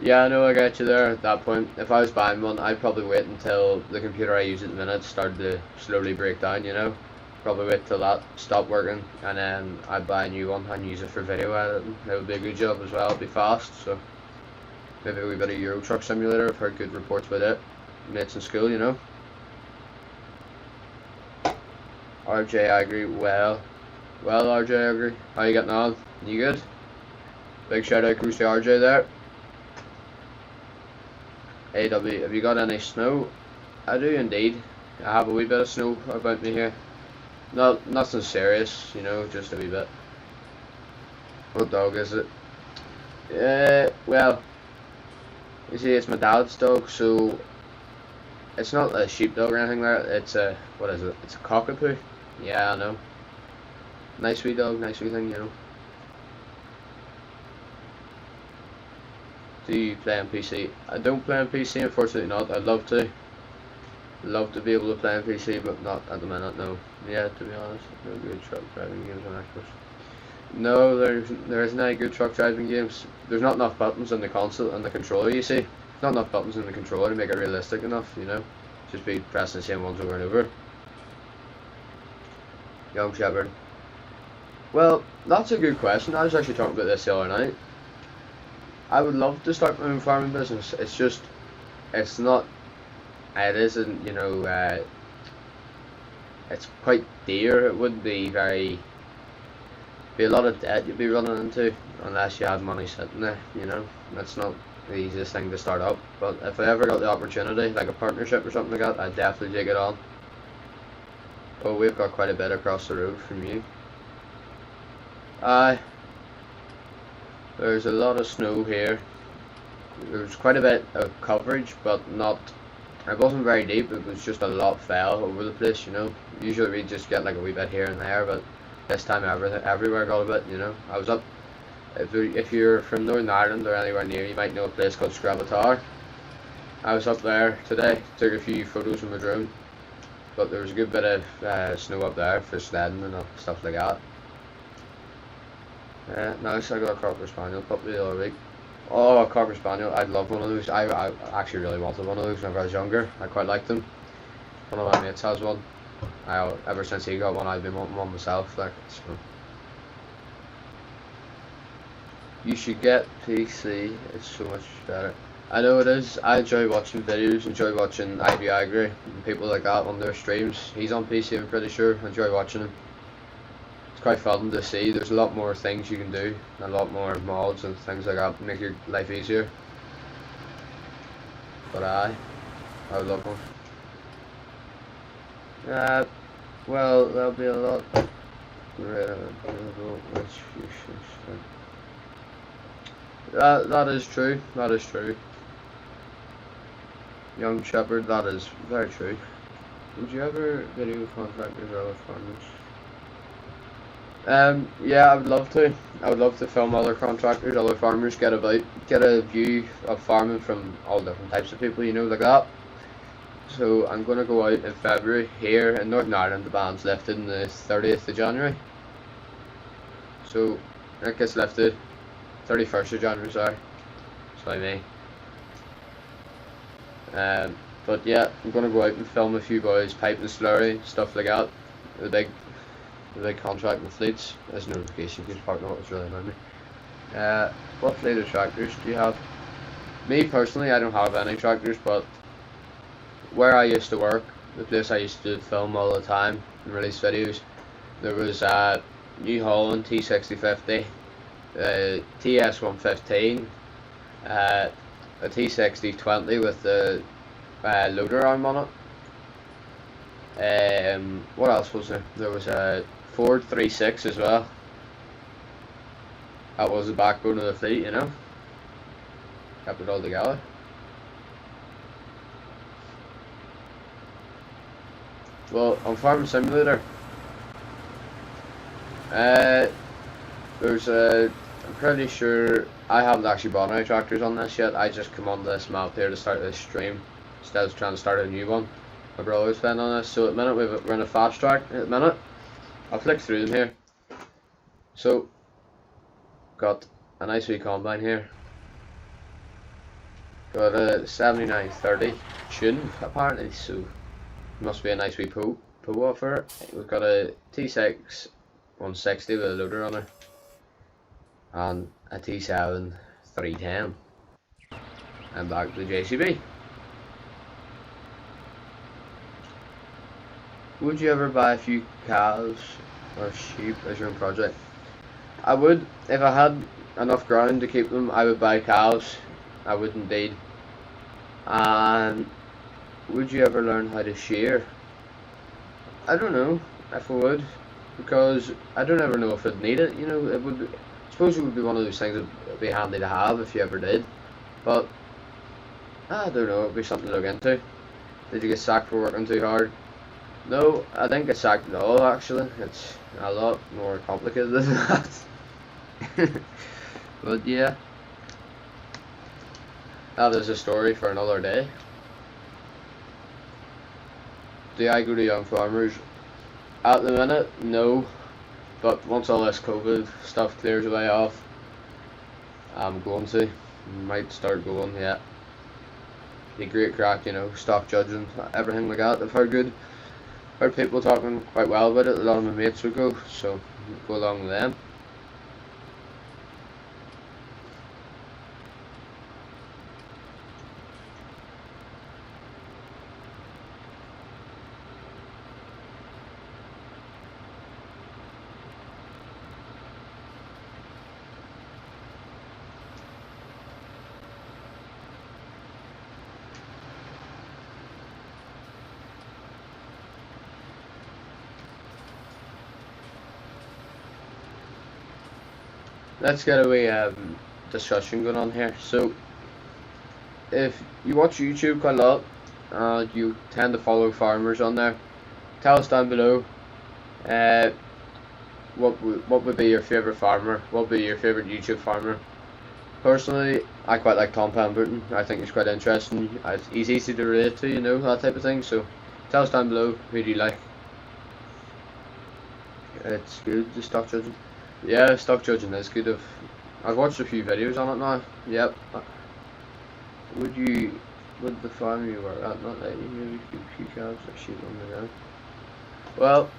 Yeah, I know I got you there at that point. If I was buying one, I'd probably wait until the computer I use at the minute started to slowly break down, you know? Probably wait till that stopped working, and then I'd buy a new one and use it for video editing. It would be a good job as well, it'd be fast, so maybe a wee bit of Euro Truck Simulator. I've heard good reports about it. Mates in school, you know? RJ, I agree. Well, RJ, I agree. How you getting on? You good? Big shout out goes to RJ there. AW, have you got any snow? I do indeed. I have a wee bit of snow about me here. Nothing serious, you know, just a wee bit. What dog is it? Well, you see, it's my dad's dog, so it's not a sheepdog or anything like that. It's a, what is it? It's a cockapoo. Yeah, I know. Nice wee dog, nice wee thing, you know. Do you play on PC? I don't play on PC, unfortunately not. I'd love to. Love to be able to play on PC, but not at the minute, no. Yeah, to be honest, no good truck driving games on Xbox. No, there isn't any good truck driving games. There's not enough buttons on the console and the controller, you see. Not enough buttons in the controller to make it realistic enough, you know. Just be pressing the same ones over and over. Young Shepherd. Well, that's a good question. I was actually talking about this the other night. I would love to start my own farming business. It's just, it's not, it isn't, you know, it's quite dear. It would be be a lot of debt you'd be running into unless you had money sitting there, you know. That's not the easiest thing to start up. But if I ever got the opportunity, like a partnership or something like that, I'd definitely take it on. Oh, we've got quite a bit across the road from you. There's a lot of snow here. There's quite a bit of coverage, but not. It wasn't very deep. It was just a lot fell over the place, you know. Usually we just get like a wee bit here and there, but this time everywhere got a bit, you know. I was up. If you're from Northern Ireland or anywhere near, you might know a place called Scrabble. I was up there today. Took a few photos from my drone, but there was a good bit of snow up there for sledding and stuff like that. Nice, I got a Cocker Spaniel puppy the other week. Oh, a Cocker Spaniel, I'd love one of those. I actually really wanted one of those whenever I was younger. I quite liked them. One of my mates has one. Ever since he got one, I've been wanting one myself. Like, so. You should get PC, it's so much better. I know it is. I enjoy watching videos, enjoy watching Ivy Agri and people like that on their streams. He's on PC, I'm pretty sure. I enjoy watching him. It's quite fun to see. There's a lot more things you can do, a lot more mods and things like that to make your life easier. But I would love one. Well, there'll be a lot which you should. That is true. That is true. Young Shepherd, that is very true. Would you ever video contractors or other farmers? Yeah, I would love to. I would love to film other contractors, other farmers, get a view of farming from all different types of people, you know, like that. So I'm going to go out in February here in Northern Ireland. The ban's lifted on the 30th of January. So it gets lifted 31st of January, sorry. Sorry me. But yeah, I'm going to go out and film a few boys, pipe and slurry, stuff like that. The big contract with fleets. There's a notification, keeps popping up, it's really annoying me. What fleet of tractors do you have? Me personally, I don't have any tractors, but where I used to work, the place I used to film all the time and release videos, there was a New Holland T6050, TS115, a T6020 with the loader arm on it. What else was there? There was a Ford 36 as well. That was the backbone of the fleet, you know. Kept it all together. Well, on Farming Simulator, there's I'm pretty sure I haven't actually bought any tractors on this yet. I just come on this map here to start this stream instead of trying to start a new one. My brother's playing on this, so at the minute we're in a fast track. At the minute, I'll flick through them here. So, got a nice wee combine here. Got a 7930 tune apparently, so must be a nice wee pull off for it. We've got a T6 160 with a loader on it, and a T7 310, and back to the JCB. Would you ever buy a few cows or sheep as your own project? I would. If I had enough ground to keep them, I would buy cows. I would indeed. And would you ever learn how to shear? I don't know if I would, because I don't ever know if I'd need it. You know, it would. I suppose it would be one of those things that would be handy to have if you ever did. But I don't know. It'd be something to look into. Did you get sacked for working too hard? No, I didn't get sacked at all. Actually, it's a lot more complicated than that. But yeah, that is a story for another day. Do I go to Young Farmers? At the minute, no. But once all this COVID stuff clears away off, I'm going to. Might start going, yeah. Be great crack, you know, stock judging, everything like that. I've heard good. Heard people talking quite well about it. A lot of my mates would go, so go along with them. Let's get a wee discussion going on here. So, if you watch YouTube quite a lot, you tend to follow farmers on there. Tell us down below, what would be your favourite farmer? What would be your favourite YouTube farmer? Personally, I quite like Tom Pemberton. I think he's quite interesting. He's easy to relate to, you know, that type of thing. So, tell us down below, who do you like? It's good, the stock judging. Yeah, stock judging is good. I've watched a few videos on it now. Yep. Would the farm you work at not let you maybe keep a few cows or sheep on the ground? Well,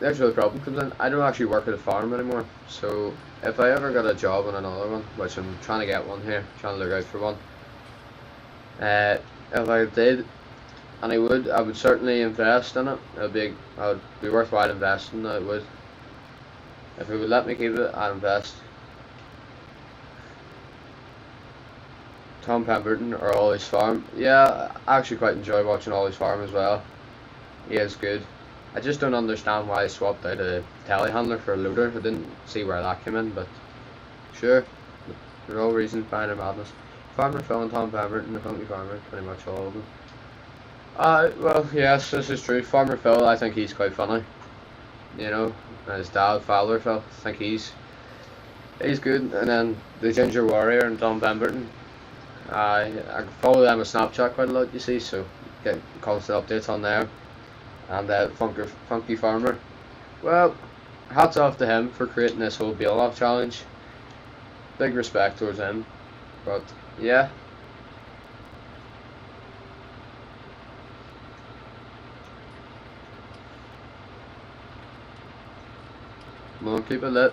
there's where the problem comes in. I don't actually work at a farm anymore. So if I ever got a job on another one, which I'm trying to get one here, trying to look out for one. If I did, and I would certainly invest in it. I would be worthwhile investing. It would. If it would let me keep it, I'd invest. Tom Pemberton or Ollie's Farm. Yeah, I actually quite enjoy watching Ollie's Farm as well. He is good. I just don't understand why I swapped out a telehandler for a loader. I didn't see where that came in, but sure. There are all reasons behind their madness. Farmer Phil and Tom Pemberton, the Funky Farmer, pretty much all of them. Well, yes, this is true. Farmer Phil, I think he's quite funny. You know, and his dad, Fowler Phil, I think he's good. And then the Ginger Warrior and Tom Pemberton. I follow them on Snapchat quite a lot, you see, so get constant updates on there. And Funky Farmer. Well, hats off to him for creating this whole bail-off challenge. Big respect towards him. But yeah. Come on, keep it lit.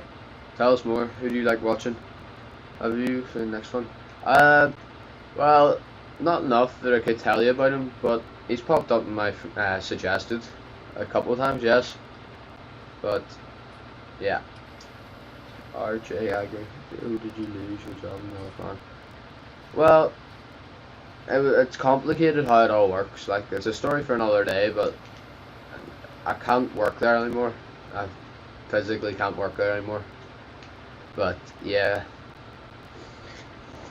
Tell us more. Who do you like watching? Have you for the next one? Well, not enough that I could tell you about him, but he's popped up in my suggested a couple of times, yes. But yeah. RJ Agger, who did you lose your job in the farm? Well, it's complicated how it all works. Like, it's a story for another day, but I can't work there anymore. I physically can't work there anymore. But yeah.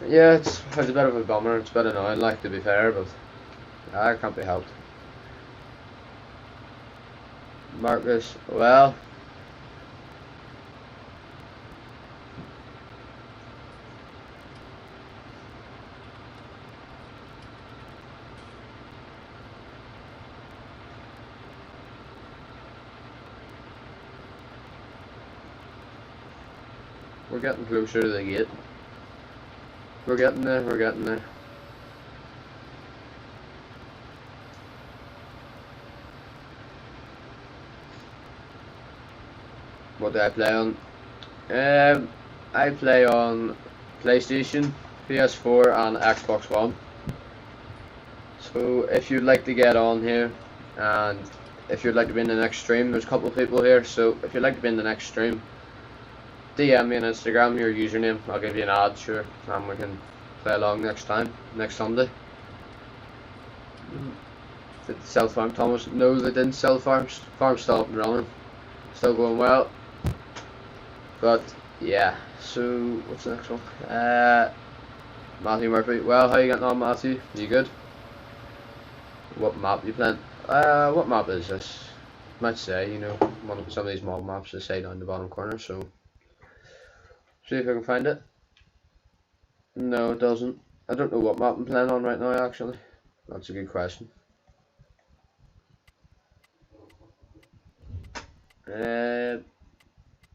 Yeah, it's a bit of a bummer. It's a bit annoying, like, to be fair, but I can't be helped. Marcus, well, we're getting closer to the gate. We're getting there, we're getting there. What do I play on? I play on PlayStation, PS4 and Xbox One. So if you'd like to get on here, and if you'd like to be in the next stream, there's a couple of people here, so if you'd like to be in the next stream, DM me on Instagram your username, I'll give you an ad, sure, and we can play along next Sunday. Did the sell farm, Thomas? No, they didn't sell farms. Farm's still up and running, still going well. But yeah, so what's the next one? Matthew Murphy. Well, how you getting on, Matthew? You good? What map you playing? What map is this? Might say, you know, some of these mob maps they say down the bottom corner, so see if I can find it. No, it doesn't. I don't know what map I'm playing on right now, actually. That's a good question.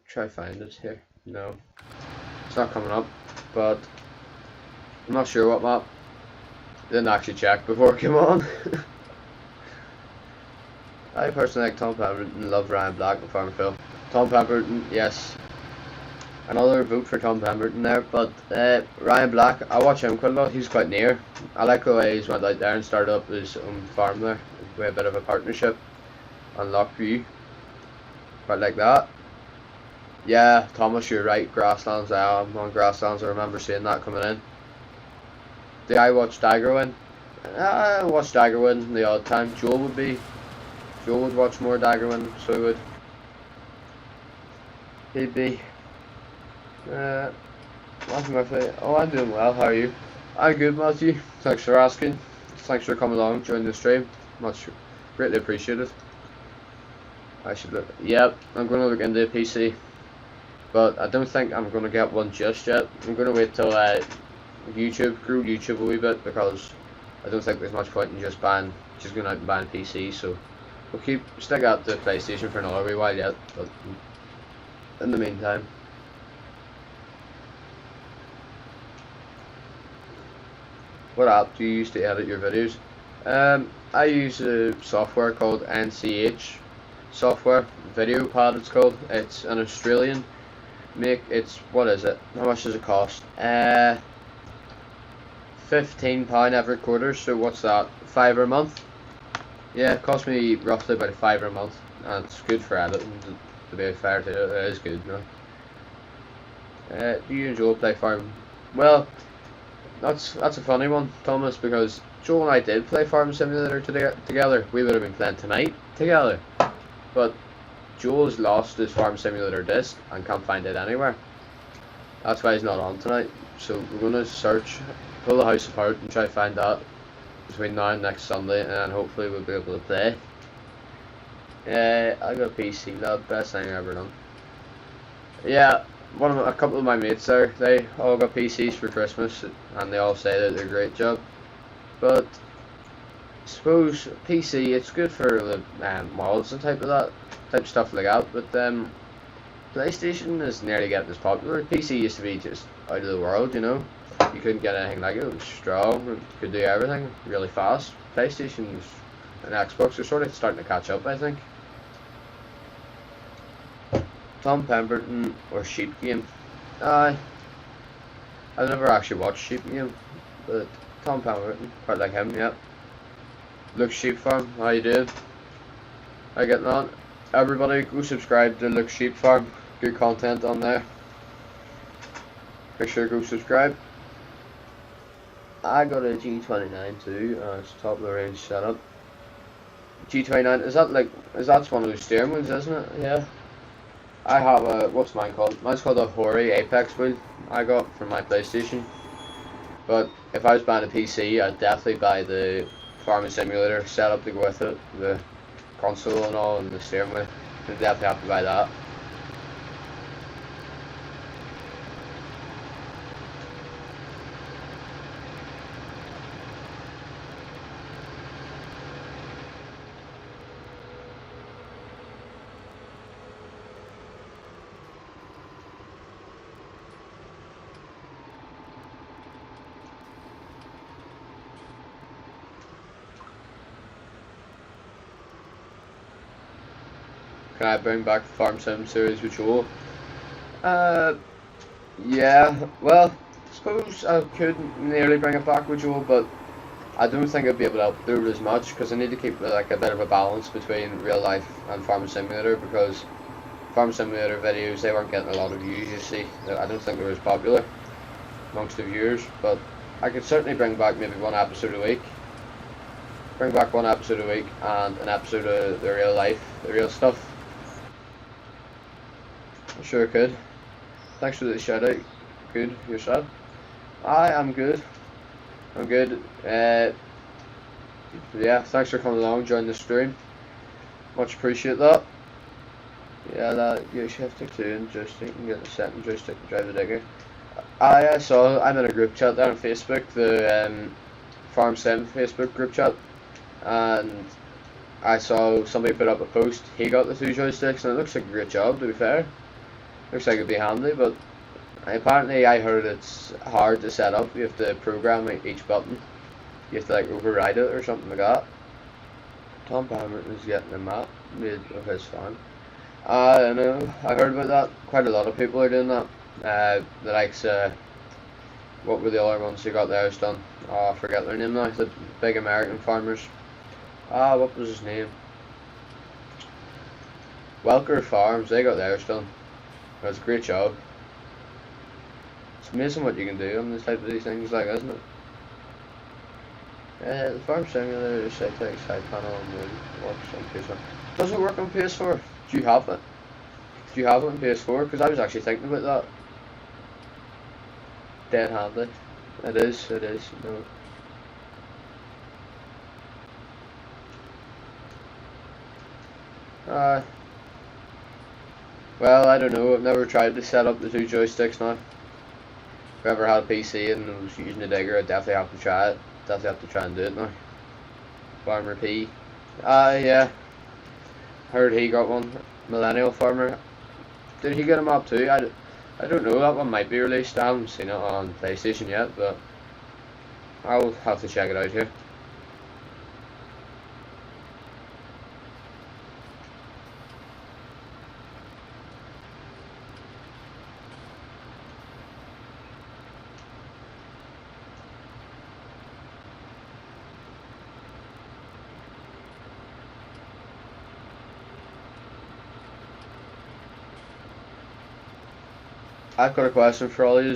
Try find it here. No, it's not coming up, but I'm not sure what map. Didn't actually check before it came on. I personally like Tom Pemberton, love Ryan Black and Farmville. Tom Pemberton, yes. Another vote for Tom Pemberton there, but Ryan Black, I watch him quite a lot, he's quite near. I like the way he's went out there and started up his own farm there. We have a bit of a partnership on Lockview. Quite like that. Yeah, Thomas, you're right, Grasslands, I'm on Grasslands, I remember seeing that coming in. Did I watch Daggerwin? I watch Daggerwin the odd time. Joel would watch more Daggerwin, so he would. He'd be. Matthew Murphy. Oh, I'm doing well, how are you? I'm good, Matthew. Thanks for asking. Thanks for coming along, joining the stream. Much greatly appreciated. I should look. Yep, I'm going to look into a PC. But I don't think I'm going to get one just yet. I'm going to wait till YouTube grew YouTube a wee bit, because I don't think there's much point in just going out and buying PC. So we'll stick out the PlayStation for another wee while yet. But in the meantime, what app do you use to edit your videos? I use a software called NCH software, VideoPad it's called. It's an Australian make. It's, what is it? How much does it cost? £15 every quarter, so what's that? £5 a month? Yeah, it cost me roughly about £5 a month, and it's good for editing, to be fair to it. It is good, you know. Do you and Joel play Farm? Well, that's a funny one, Thomas, because Joel and I did play Farm Simulator together. We would have been playing tonight together, but Joel's lost his Farm Simulator disc and can't find it anywhere. That's why he's not on tonight. So we're going to search, pull the house apart and try to find that between now and next Sunday, and then hopefully we'll be able to play. I got a PC, lad, best thing I've ever done. Yeah, a couple of my mates there, they all got PCs for Christmas, and they all say that they're a great job. But I suppose PC, it's good for the mods and type of stuff like that. But PlayStation is nearly getting as popular. PC used to be just out of the world, you know. You couldn't get anything like it. It was strong, it could do everything really fast. PlayStation and Xbox are sort of starting to catch up, I think. Tom Pemberton or Sheep Game? I've never actually watched Sheep Game, but Tom Pemberton, quite like him, yep. Luke Sheep Farm, how you doing? How you getting on? Everybody go subscribe to Luke Sheep Farm, good content on there. Make sure to go subscribe. I got a G29 too, it's top of the range setup. G29, is that one of those steering wheels, isn't it? Yeah. I have a, what's mine called? Mine's called a Hori Apex wheel I got from my PlayStation. But if I was buying a PC, I'd definitely buy the Farming Simulator setup to go with it. The console and all, and the steering wheel. I'd definitely have to buy that. can I bring back the Farm Sim series with Joel? Yeah, well, I suppose I could nearly bring it back with Joel, but I don't think I'd be able to do it as much because I need to keep like a bit of a balance between real life and Farm Simulator because Farm Simulator videos, they weren't getting a lot of views, you see. I don't think they were as popular amongst the viewers, but I could certainly bring back maybe one episode a week. Bring back one episode a week and an episode of the real life, the real stuff. I sure could. Thanks for the shout out. Good, yourself? I'm good. I'm good. Yeah, thanks for coming along, joining the stream. Much appreciate that. Yeah, that you shift to 2 and joystick and get the second joystick and drive the digger. I saw, I'm in a group chat there on Facebook, the Farm Sim Facebook group chat, and I saw somebody put up a post, he got the 2 joysticks, and it looks like a great job, to be fair. Looks like it'd be handy, but apparently I heard it's hard to set up, you have to program each button, you have to like override it or something like that. Tom Pemberton is getting a map made of his farm. I know, I heard about that. Quite a lot of people are doing that. The likes, what were the other ones who got theirs done? Oh, I forget their name now. The big American farmers. What was his name? Welker Farms, they got theirs done. It was a great job. It's amazing what you can do on this type of these things, like, isn't it? The Farm Simulator, side panel, and works on PS4. Does it work on PS4? Do you have it? Do you have it on PS4? Because I was actually thinking about that. Dead handy. It is, no. Well, I don't know, I've never tried to set up the 2 joysticks now. If I ever had a PC and was using a digger, I'd definitely have to try it. Definitely have to try and do it now. Farmer P. Yeah. Heard he got one. Millennial Farmer. Did he get a map too? I don't know, that one might be released. I haven't seen it on PlayStation yet, but I'll have to check it out here. I've got a question for all of you.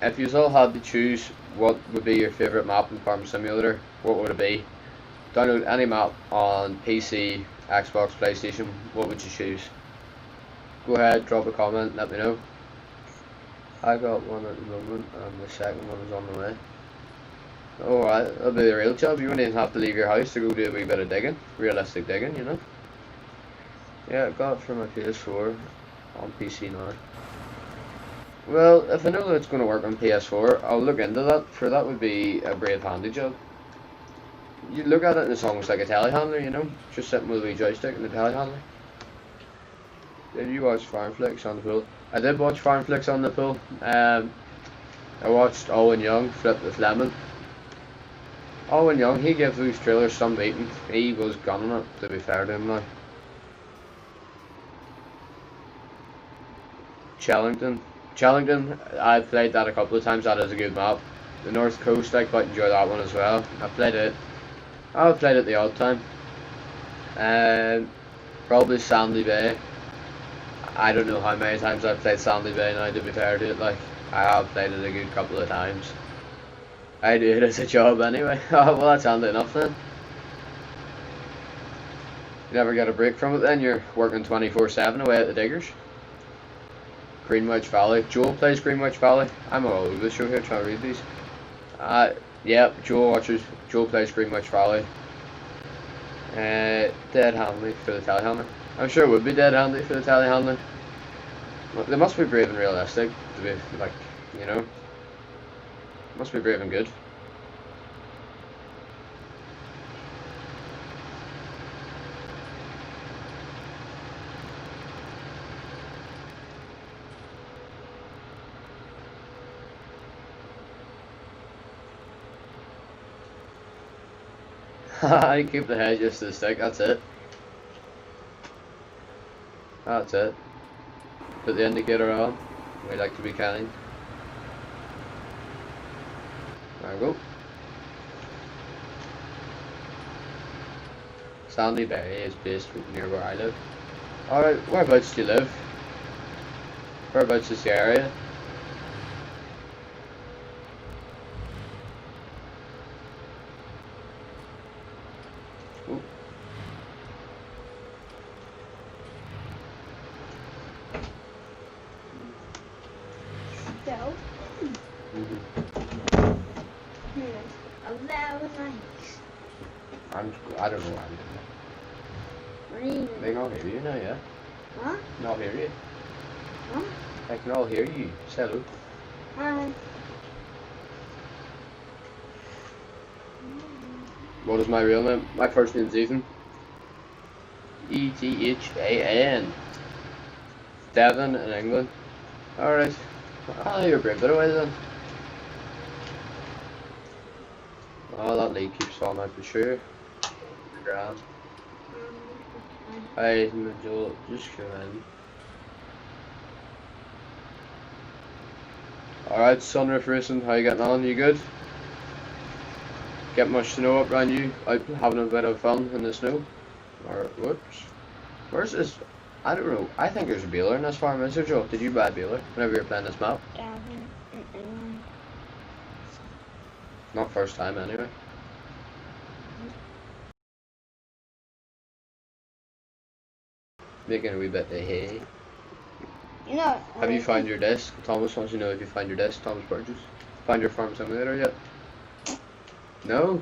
If you all had to choose what would be your favourite map in Farm Simulator, what would it be? Download any map on PC, Xbox, PlayStation, what would you choose? Go ahead, drop a comment, let me know. I got one at the moment and the second one is on the way. Alright, that'll be the real job. You wouldn't even have to leave your house to go do a wee bit of digging. Realistic digging, you know. Yeah, I got it for my PS4. On PC now. Well, if I know that it's going to work on PS4, I'll look into that, for that would be a brave handy job. You look at it and it's almost like a telehandler, you know, just sitting with a wee joystick and a telehandler. Did you watch Farmflix on the pool? I did watch Farmflix on the pool. I watched Owen Young flip with Lemon. Owen Young, he gave those trailers some beating. He was gunning it, to be fair to him now. Chellington, I've played that a couple of times, that is a good map. The North Coast, I quite enjoy that one as well. I've played it the odd time. Probably Sandy Bay. I don't know how many times I've played Sandy Bay now, to be fair to it, like, I have played it a good couple of times. I do it as a job anyway. Oh, well, that's handy enough then. You never get a break from it then, you're working 24/7 away at the diggers. Greenwich Valley. Joel plays Greenwich Valley. I'm all over the show here trying to read these. Yeah, Joel plays Greenwich Valley. Dead handy for the telehandler. I'm sure it would be dead handy for the telehandler. They must be brave and realistic to be, like, you know. Must be brave and good. I keep the head just to the stick, that's it. That's it. Put the indicator on. We like to be kind. There we go. Sandy Bay is based near where I live. Alright, whereabouts do you live? Whereabouts is the area? Ooh. So, Mm-hmm. here's 11 likes. I don't know why I'm doing that. They can all hear you now, yeah? Huh? They can all hear you. Huh? They can all hear you. Say hello. Hi. What is my real name? My first name's Ethan. E-T-H-A-N. Devon in England. Alright. Oh, you're a great bit away then. Oh, that lead keeps falling out for sure. Grand. Hey, Joel, just come in. Alright, Sunroof Racing, how you getting on? You good? Get much snow up around you? Out having a bit of fun in the snow? Or, whoops. Where's this? I don't know. I think there's a baler in this farm, is there, Joe? Did you buy a baler whenever you were playing this map? Not first time, anyway. Making a wee bit of hay. You know, Have you found your disc? Thomas wants to know if you found your disc, Thomas Burgess. Found your farm simulator yet? No?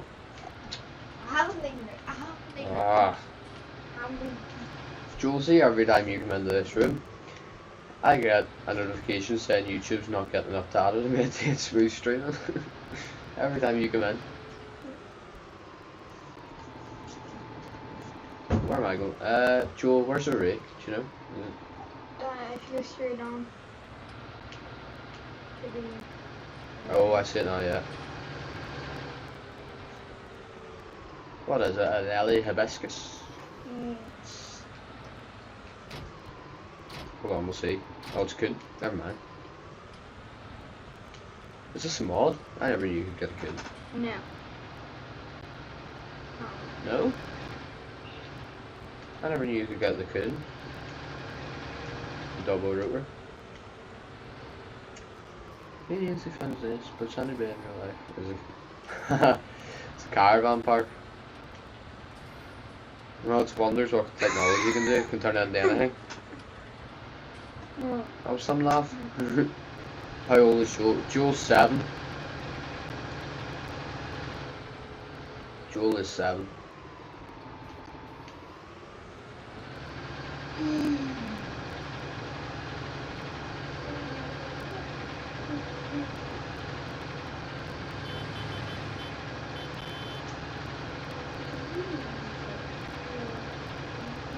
I haven't been there. Ah. Joel, see, every time you come into this room, I get a notification saying YouTube's not getting enough data to maintain smooth streaming. Every time you come in. Where am I going? Joel, where's the rake? Do you know? If you're straight on. Oh, I see it now, yeah. What is it? An alley hibiscus? Hold on, we'll see. Oh, it's good. Never mind. Is this a mod? I never knew you could get a kid. No. No? I never knew you could get the kid. Double rotor. He easily finds this, but it's only been in real life. Is it? It's a caravan park. Well, it's wonders what technology can do. It can turn it into anything. That was some laugh. How old is Joel? Joel's 7. Joel is 7.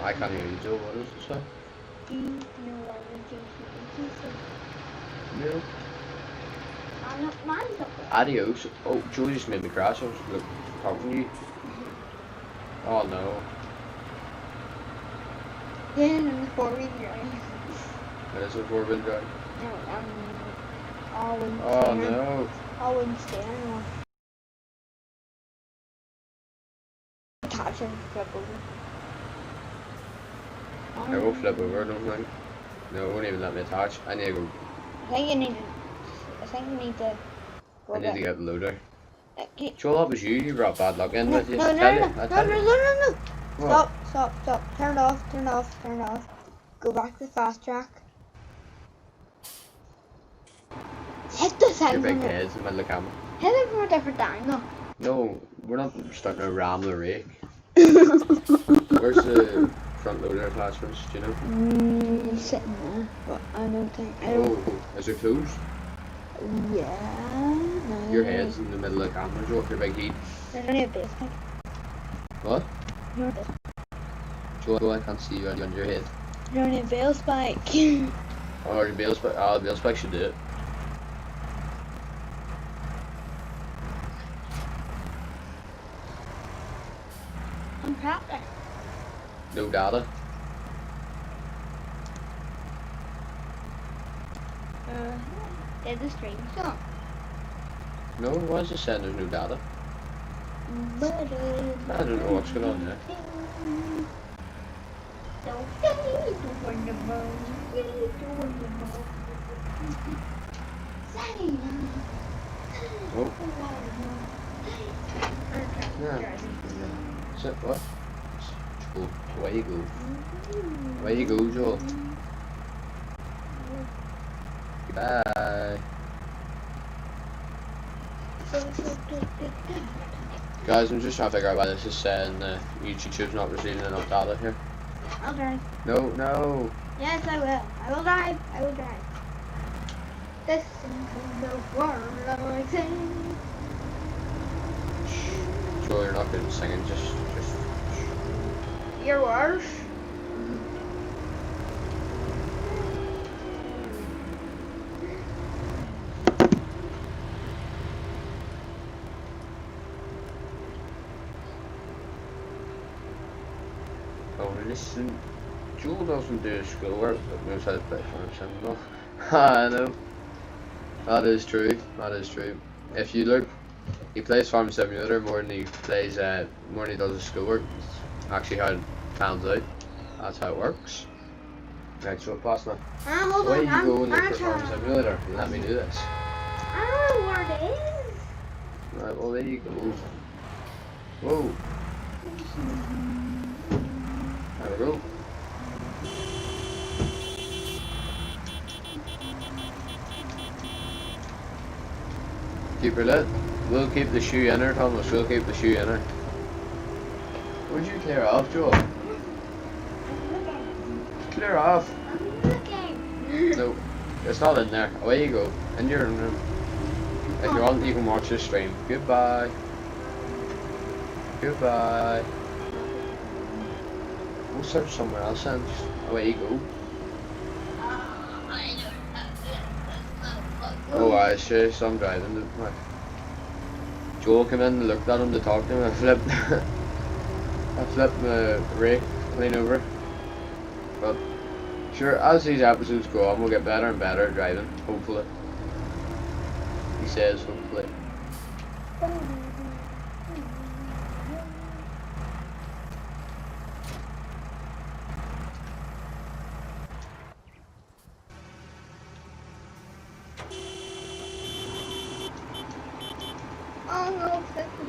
I can't hear you, Joel. What does it say? No. Adios. Oh, Joel just made me crash. I was talking to you. Oh no. Yeah, in the 4-wheel drive. It is a 4-wheel drive. No, I wouldn't Oh stand. no. I wouldn't stand one. Touch and flip over. I will flip over, I don't think. No, it won't even let me attach. I need to go. I think you need to. I need to get the loader. No, Joel, that was you. You brought bad luck in no, with you. no, I tell you. no. What? Stop. Turn it off. Go back to the fast track. Hit the Your side big from it. head's in the middle of the camera. Hit it from a different angle. No, we're not starting to ram the rake. Where's the front loader attachments, do you know? Sitting there, but I don't think. Oh, is it closed? Yeah. No. Your head's in the middle of the camera, Joel, with your big heat. There's only a base pipe. What? No, there's Joel, I can't see you under your head. only a bale spike. Oh, your bail spike. Oh, the bail spike should do it. I'm happy. No data. Did the stream stop? No, why is it saying there's no data? I don't know what's going on there. Oh. Yeah. So, what? Joel, away you go. Away you go, Joel. Bye. Guys, I'm just trying to figure out why this is saying YouTube's not receiving enough data here. I'll drive. No, no. Yes, I will. I will drive. I will drive. This is the world I sing. Joel, you're not good at singing, just. You're worse. Oh, listen. Joel doesn't do his schoolwork, but knows how to play Farm Sim. I know. That is true. That is true. If you look, he plays Farm Simulator more than he plays, more than he does his schoolwork. It's actually how it pans out. That's how it works. Right, so pass now. Hold Why on. you go and look I'm for Farm trying. Simulator and let me do this? I don't know where it is. Right, well there you go. Whoa. There we go. Keep her lit. We'll keep the shoe in her, Thomas. We'll keep the shoe in her. Would you clear off, Joel? Clear off. I'm looking. No, it's not in there. Away you go. In your room. If you want, you can watch this stream. Goodbye. Goodbye. We'll search somewhere else and away you go. Oh, I sure some driving. Joel came in and looked at him to talk to him. I flipped my rake clean over. But sure, as these episodes go on, we'll get better and better at driving. Hopefully. He says, hopefully.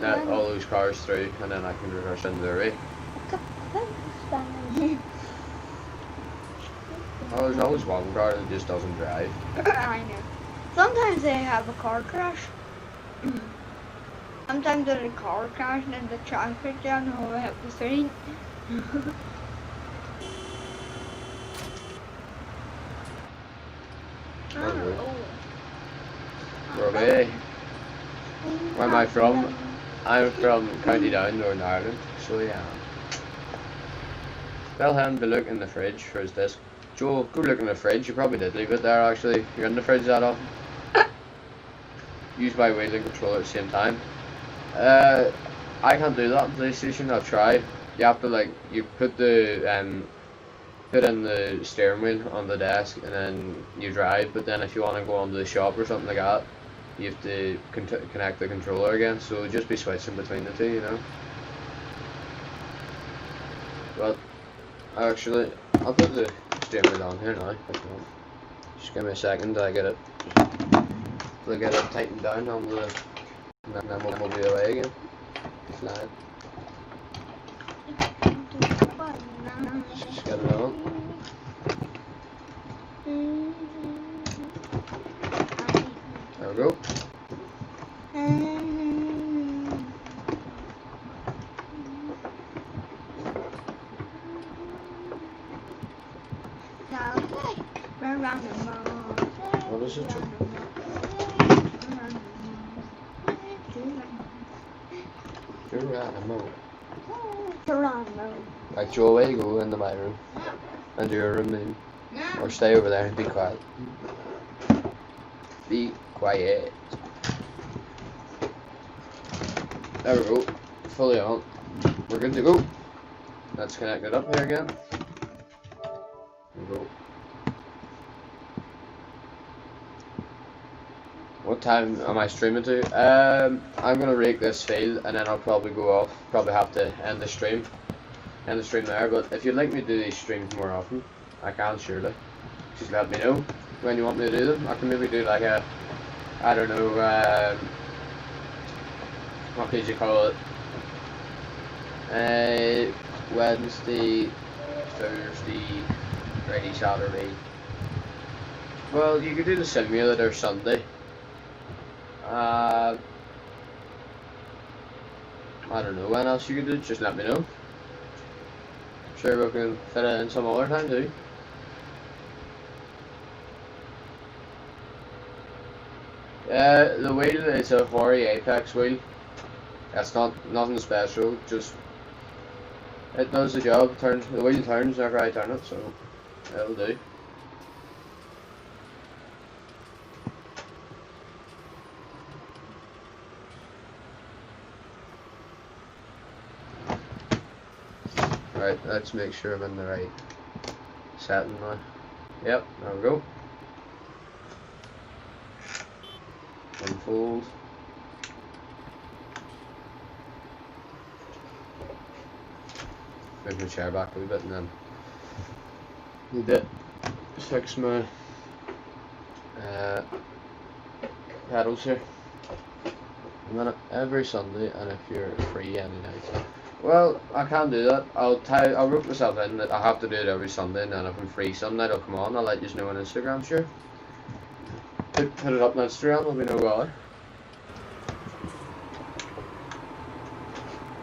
Let all those cars through, and then I can reverse into the right. Oh, there's always one car that just doesn't drive. I know. Sometimes they have a car crash. Sometimes there's a car crash and the traffic jam the whole way up the street. Where away? Where am I from? I'm from County Down, Northern Ireland. So yeah. Tell him to look in the fridge for his disc. Joel, go look in the fridge. You probably did leave it there actually. You're in the fridge that often. Use my wheel and controller at the same time. I can't do that on PlayStation. I've tried. You have to you put the put in the steering wheel on the desk and then you drive. But then if you want to go on to the shop or something like that, you have to connect the controller again. So just be switching between the two, you know. But actually, I'll put the steering wheel on here now. If you want. Just give me a second till I get it. Till I get it tightened down on the, and then we'll be away again. Flying. Just get it on. There we go. What is it? Geronimo. Like Joe, away you go into my room. Into your room then. Or stay over there and be quiet. Be quiet. There we go. Fully on. We're good to go. Let's connect it up here again. There we go. What time am I streaming to? I'm gonna rake this field and then I'll probably go off. Probably have to end the stream. End the stream there, but if you'd like me to do these streams more often, I can surely. Just let me know when you want me to do them. I can maybe do like a, I don't know, what could you call it? Wednesday, Thursday, Friday, Saturday. Well, you could do the simulator Sunday. I don't know when else you could do it, just let me know. Sure we can fit it in some other time too. The wheel is a Hori Apex wheel. It's nothing special, just it does the job. Turns, the wheel turns whenever I turn it, so it'll do. Right, let's make sure I'm in the right setting now. Yep, there we go. Unfold. Move my chair back a wee bit and then need to fix my pedals here. A minute, every Sunday, and if you're free any night. Well, I can do that. I'll rope myself in that I have to do it every Sunday, and then if I'm free some night I'll come on. I'll let you know on Instagram, sure. Put it up on Instagram, there'll be no bother.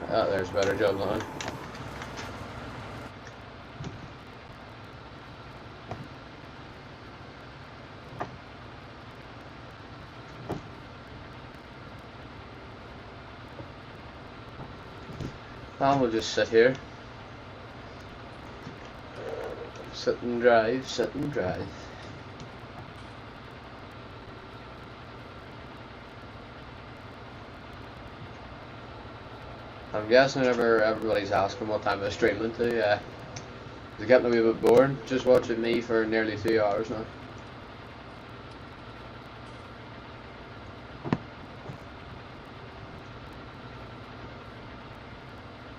There's a better job now. And we'll just sit here. Sit and drive, sit and drive. I'm guessing whenever everybody's asking what time I'm streaming to, it's getting a wee bit boring just watching me for nearly 2 hours now.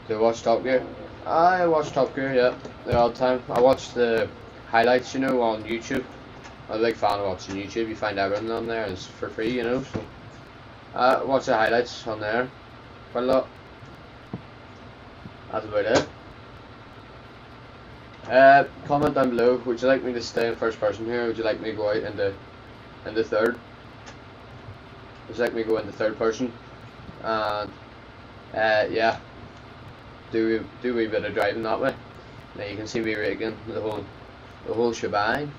Do you watch Top Gear? I watch Top Gear, yeah, the odd time. I watch the highlights, you know, on YouTube. I'm a big fan of watching YouTube. You find everything on there, it's for free, you know. So I watch the highlights on there quite a lot. That's about it. Comment down below. Would you like me to stay in first person here? Or would you like me to go out into third? Would you like me to go into third person? And yeah. Do a wee bit of driving that way. Now you can see me rigging the whole shebang.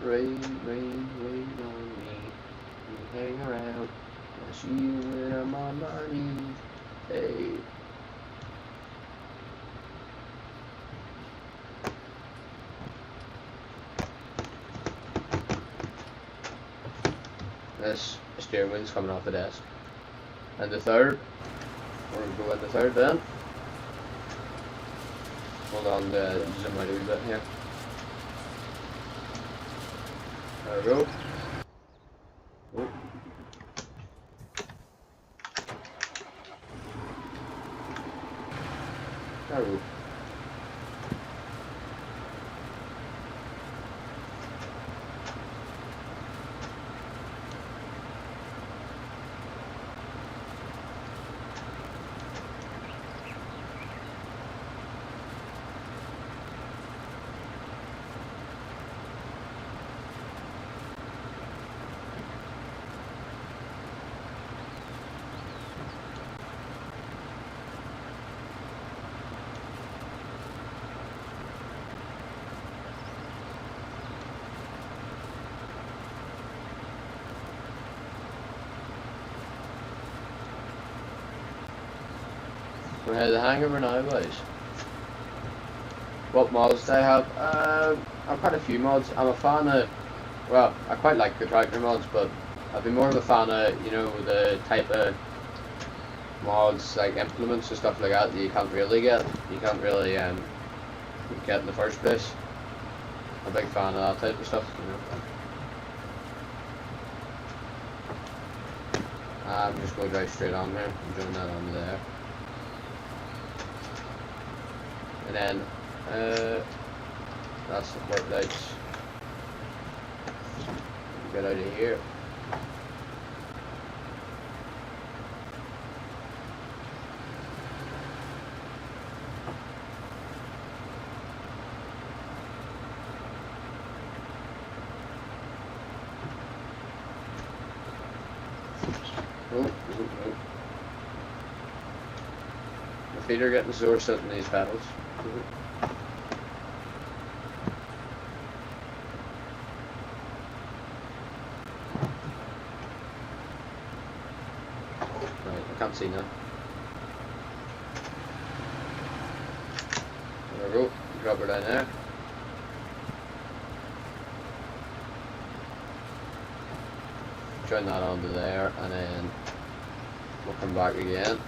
Rain, rain, rain on me. You hang around. I see you when I'm on my knees. Hey. This steering wheel's coming off the desk. And the third. We're going to go in the third then. Hold on to zoom out a wee bit here. There we go. Oh. There we go. We had the hangover now, boys. What mods do I have? I've quite a few mods. I'm a fan of, well, I quite like the tractor mods, but I'd be more of a fan of, you know, the type of mods, like implements and stuff like that you can't really get. You can't really get in the first place. I'm a big fan of that type of stuff, you know. I'm just going to drive straight on here and join that on there. And then, that's the work lights. Get out of here. Oh. My feet are getting sore sitting these pedals. Right, I can't see now. There we go. Drop her down there. Join that onto there, and then we'll come back again.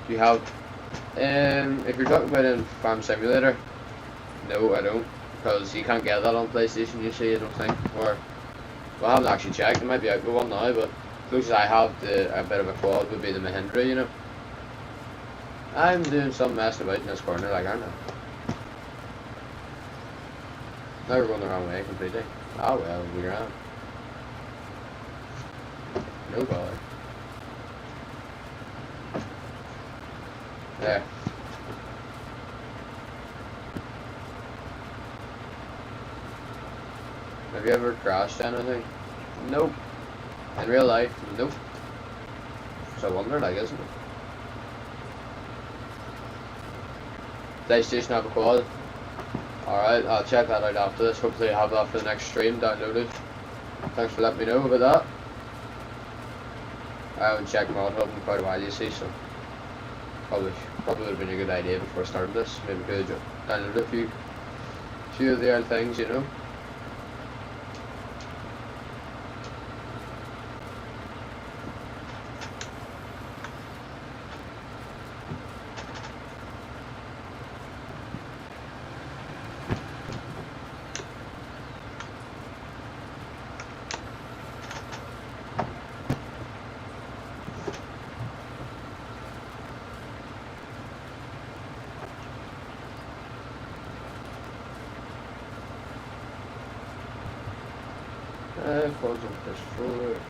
You have, if you're talking about in Farm Simulator, no, I don't, because you can't get that on PlayStation. You see, I don't think, or well, I haven't actually checked. It might be out with one now, but closest I have to a bit of a quad would be the Mahindra, you know. I'm doing some messing about in this corner, like, aren't I? Now we're going the wrong way completely. Oh well, we're around. No bother. There. Have you ever crashed anything? Nope. In real life, nope. So I wonder, like, isn't it? PlayStation have a quad. Alright, I'll check that out after this. Hopefully I have that for the next stream downloaded. Thanks for letting me know about that. I haven't checked Mod Hub in quite a while, you see, so probably would have been a good idea before I started this. Maybe could have downloaded a few of the old things, you know.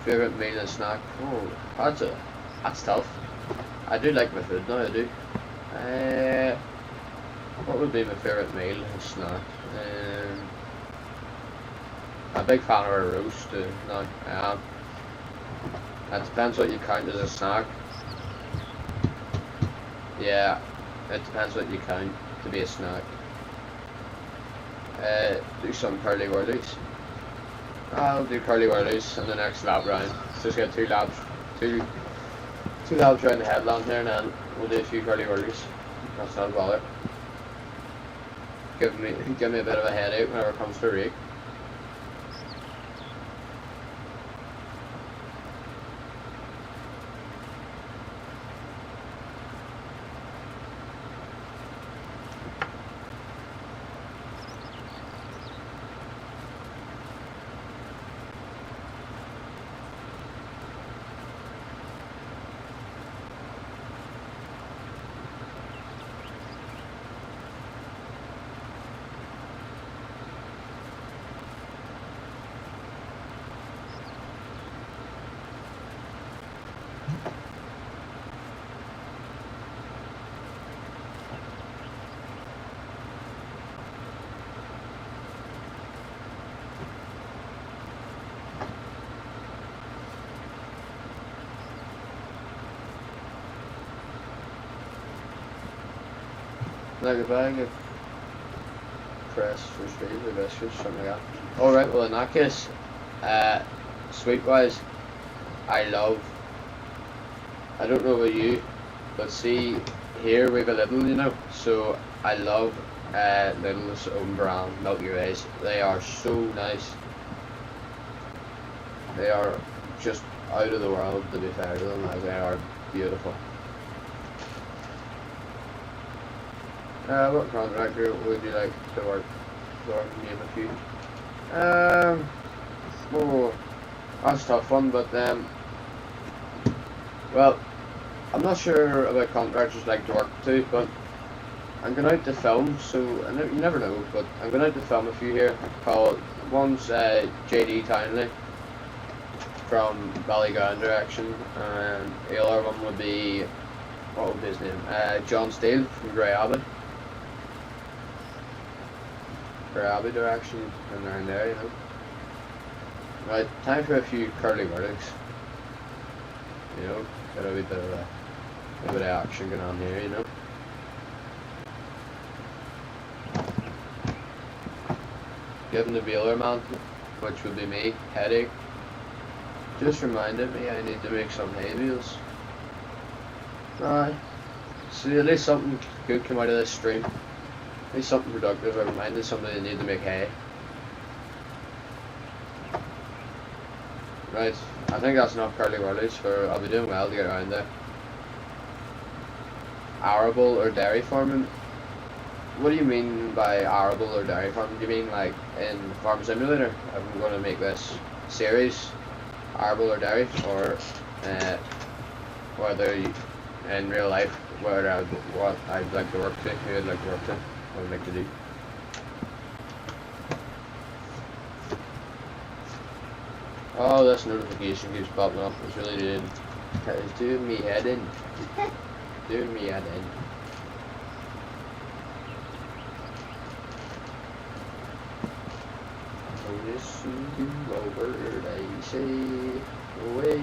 Favorite meal and snack? Oh, that's tough. I do like my food now, I do. What would be my favorite meal and snack? I'm a big fan of a roast now, I am. It depends what you count as a snack. Yeah, it depends what you count to be a snack. Do some curly whirlies. I'll do curly whirlies in the next lap round. Just get two laps around the headland there, and then we'll do a few curly whirlies. That's not a bother. Give me a bit of a headache whenever it comes to rake. Like a bag of cress for street or biscuits, something like that. Alright, well in that case, sweet wise, I don't know about you, But see, here we have a Lidl, you know, so I love Lidl's own brand, Milky Ways. They are so nice. They are just out of the world, to be fair to them, as they are beautiful. What contractor would you like to work for? Name a few. Oh, that's a tough one, but well, I'm not sure about contractors like to work to, but I'm going out to film, so you never know, but I'm going out to film a few here. One's JD Townley from Ballygowan direction, and the other one would be, what would be his name? John Steele from Grey Abbey. Grey Abbey direction, and around there, you know. Right, time for a few curly verdicts. You know, got a wee bit of action going on here, you know. Given the Baylor man, which would be me, headache, just reminded me I need to make some hay bales. See, at least something good come out of this stream. At least something productive. I reminded somebody they need to make hay. Right, I think that's enough curly whirlies for. I'll be doing well to get around there. Arable or dairy farming? What do you mean by arable or dairy farming? Do you mean like in Farm Simulator? I'm going to make this series, arable or dairy, or whether in real life, what I'd like to work to, who I'd like to work to, what I'd like to do. Oh, this notification keeps popping up. It's really doing me head in. Doing me head in. Oh, yes, you do over, they say, away.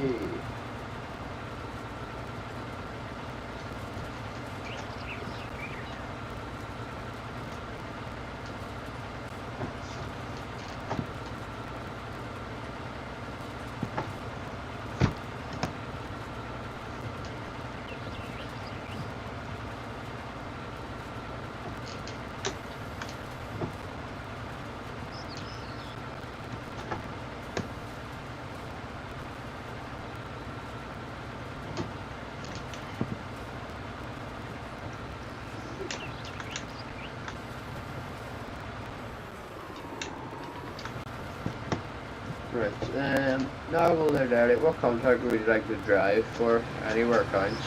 Right, now we'll let out it. What contract would you like to drive for? Anywhere counts.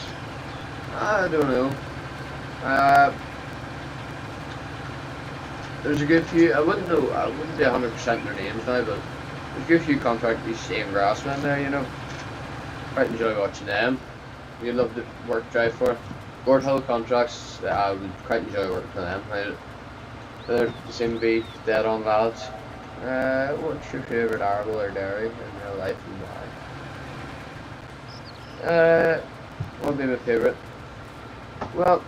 I don't know. There's a good few, I wouldn't be 100% their names now, but there's a good few contracts you see in Grassman there, you know. Quite enjoy watching them. You'd love to work drive for. Board Hill contracts, I would quite enjoy working for them. They seem to be dead on lads. What's your favourite arable or dairy in real life and why? What would be my favourite? Well,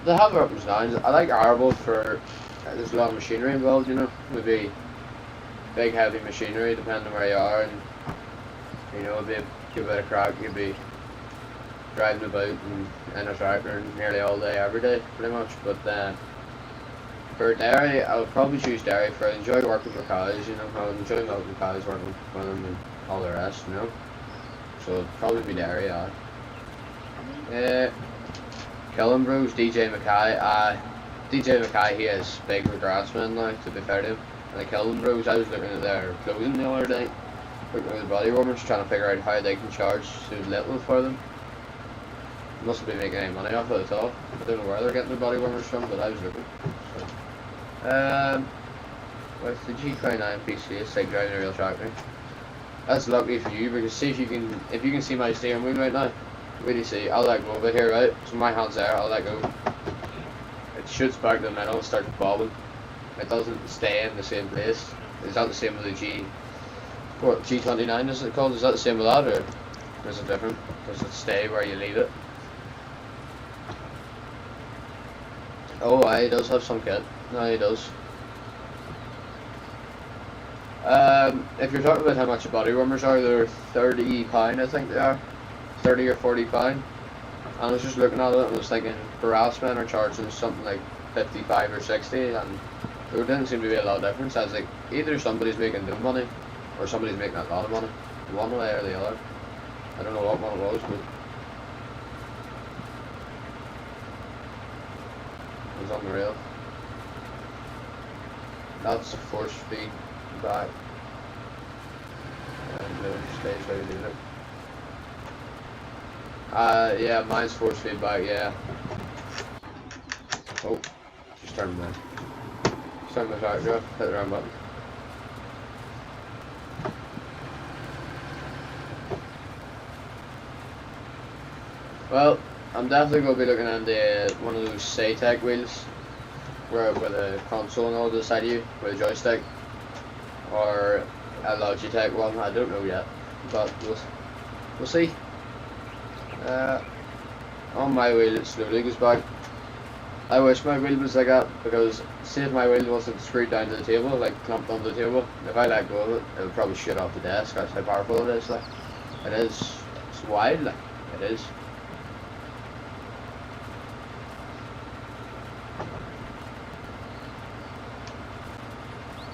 they have their ups and downs. I like arable for, there's a lot of machinery involved, you know. Maybe big heavy machinery depending on where you are, and you know, it'd be a bit of crack. You'd be driving about in a tractor nearly all day, every day, pretty much. But for dairy, I would probably choose dairy for I enjoy working for cows, you know. I would enjoy milking cows, working for them and all the rest, you know. So it'd probably be dairy, yeah. Killing Bros, DJ Mackay, DJ Mackay, he is big with Grassman now, to be fair to him. And the Killing Bros, I was looking at their clothing the other day, looking at the body warmers, trying to figure out how they can charge too little for them. Mustn't be making any money off it at all. I don't know where they're getting the body warmers from, but I was looking. So. With the G29 PC, it's like driving a real tractor. That's lucky for you, because see if you can see my steering wheel right now. What do you see? I'll let go of it here, right? So my hand's there, I'll let go. It shoots back to the middle and starts bobbing. It doesn't stay in the same place. Is that the same with the G29 is it called? Is that the same with that, or is it different? Does it stay where you leave it? Oh, aye, he does have some kit. No, he does. If you're talking about how much the body warmers are, they're £30, I think they are. 30 or 40 pound. And I was just looking at it and I was thinking, harassment are charging something like 55 or 60, and there didn't seem to be a lot of difference. I was like, either somebody's making no money or somebody's making a lot of money, one way or the other. I don't know what one it was, but it was unreal. That's a force feed back, and no stays how you do it. Yeah, mine's force feedback, yeah. Oh, just turned my tractor off, hit the wrong button. Well, I'm definitely going to be looking at one of those Saytech wheels, where with a console and all to the side of you, with a joystick, or a Logitech one, I don't know yet, but we'll see. On my wheel it slowly goes back. I wish my wheel was like that, because see if my wheel wasn't screwed down to the table, like clamped onto the table, if I let go of it, it would probably shoot off the desk. That's how powerful it is. Like, it is, it's wild, like, it is.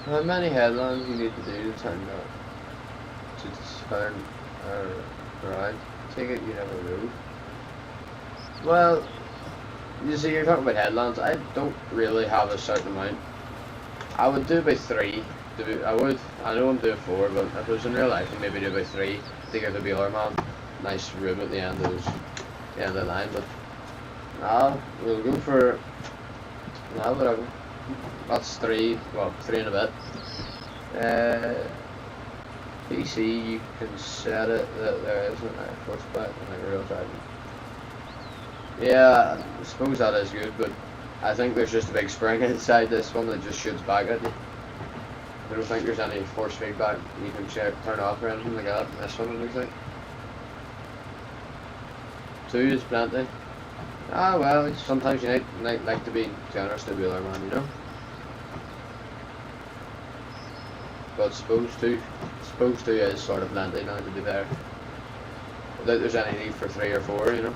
How many headlands you need to do to turn around? Take it you never move. Well, you see, you're talking about headlands. I don't really have a certain amount. I would do about 3. I know I'm doing 4, but if it was in real life, I'd maybe do about 3 to give the Beeler man nice room at the end of the line. But nah, we'll go for whatever. That's 3. Well, 3 and a bit. PC, you can set it that there isn't a force back like a real driving. Yeah, I suppose that is good, but I think there's just a big spring inside this one that just shoots back at you. I don't think there's any force feedback you can turn off or anything like that in this one, it looks like. 2 is plenty. Ah well, sometimes you like to be generous to Wheeler man, you know. But suppose 2 is sort of plenty now, to be fair. Without there's any need for 3 or 4, you know.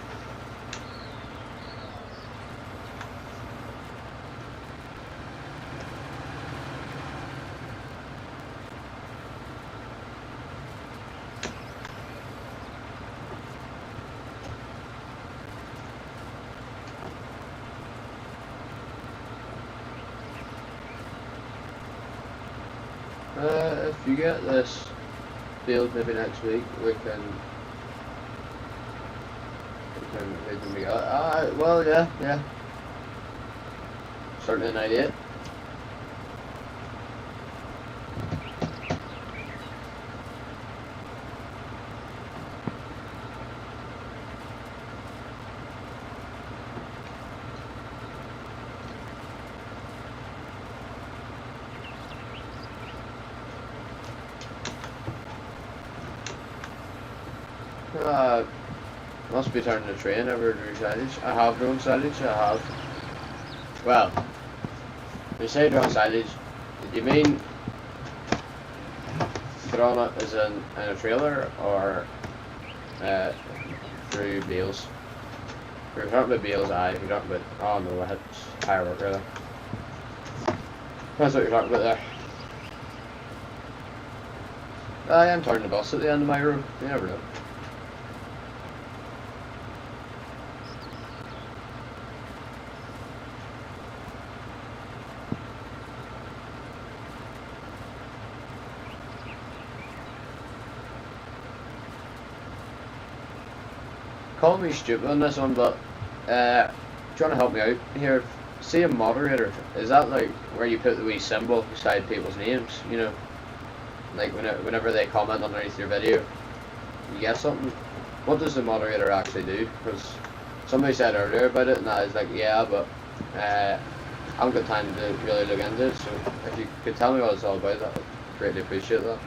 If you get this build maybe next week, we can be well, yeah. Certainly an idea. Must be turning the train over to silage. I have drone silage, well, when you say drone silage, do you mean throwing it as in a trailer or through bales? If you're talking about bales, if you're talking about, oh no, I hit higher work really. That's what you're talking about there. I am turning the bus at the end of my road, you never know. Call me stupid on this one, but trying to help me out here. See a moderator, is that like where you put the wee symbol beside people's names, you know? Like whenever they comment underneath your video, you get something. What does the moderator actually do? Because somebody said earlier about it, and I was like, yeah, but I haven't got time to really look into it, so if you could tell me what it's all about, I would greatly appreciate that.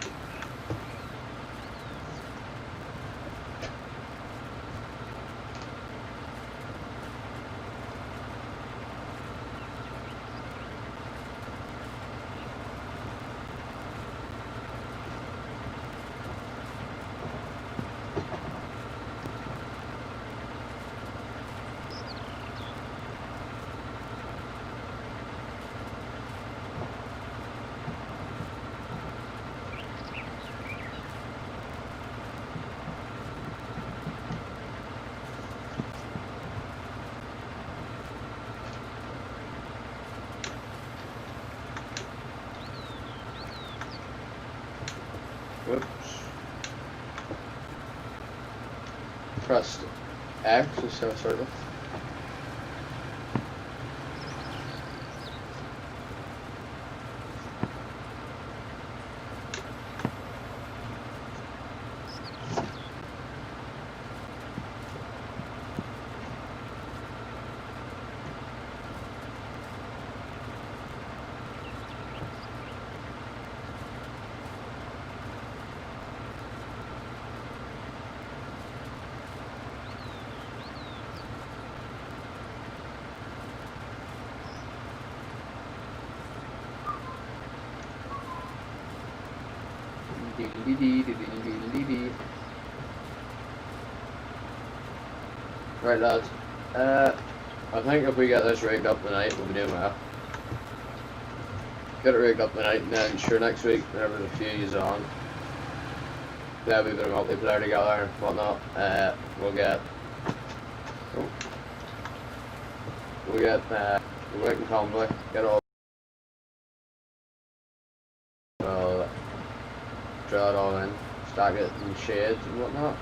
pressed X instead of circle. Right, lads. I think if we get this rigged up tonight, we'll be doing well. Get it rigged up tonight, and then sure next week, whenever the few is on, we'll have a bit of multiplayer together and whatnot. We'll get we'll wait and convoy, get all. We'll draw it all in, stack it in shades and whatnot.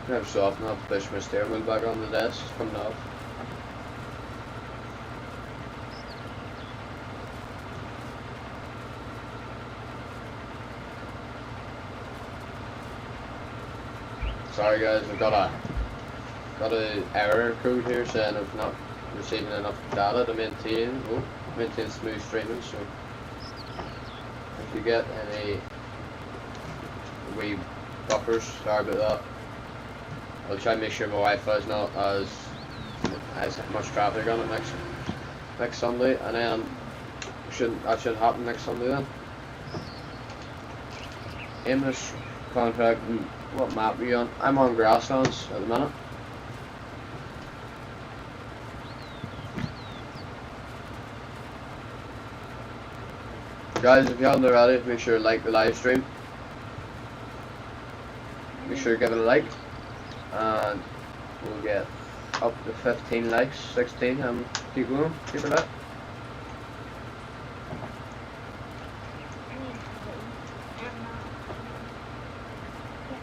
Never soften up, push my steering wheel back on the desk, it's coming off. Sorry guys, I've got a error code here saying I've not receiving enough data to maintain smooth streaming, so if you get any wee buffers, sorry about that. I'll try and make sure my Wi-Fi is not as much traffic on it next Sunday, and then that should happen next Sunday then. Aimless contract. What map are you on? I'm on Grasslands at the minute. Guys, if you haven't already, make sure to like the live stream. Make sure to give it a like. And we'll get up to 15 likes, 16, and keep going, keep it up.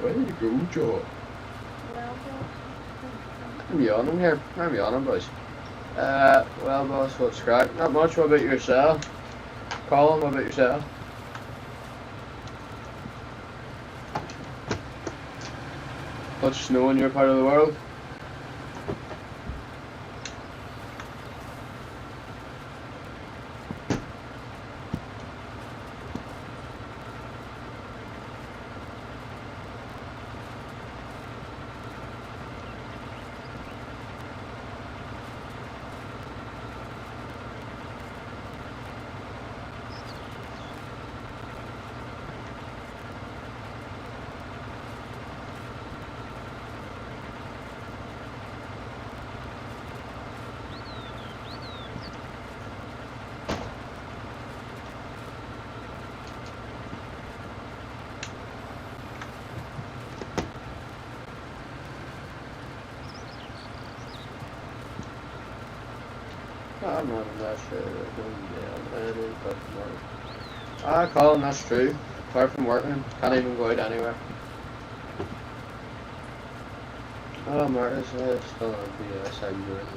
Where did you go, Joe? I'm yawning here, I'm yawning, boys. Well, boss, what's crack? Not much. What about yourself? Colin, what about yourself? Much snow in your part of the world? I'm not sure. Colin, that's true. Apart from working, can't even go out anywhere. Oh, Marcus, still on PS, I'm doing it.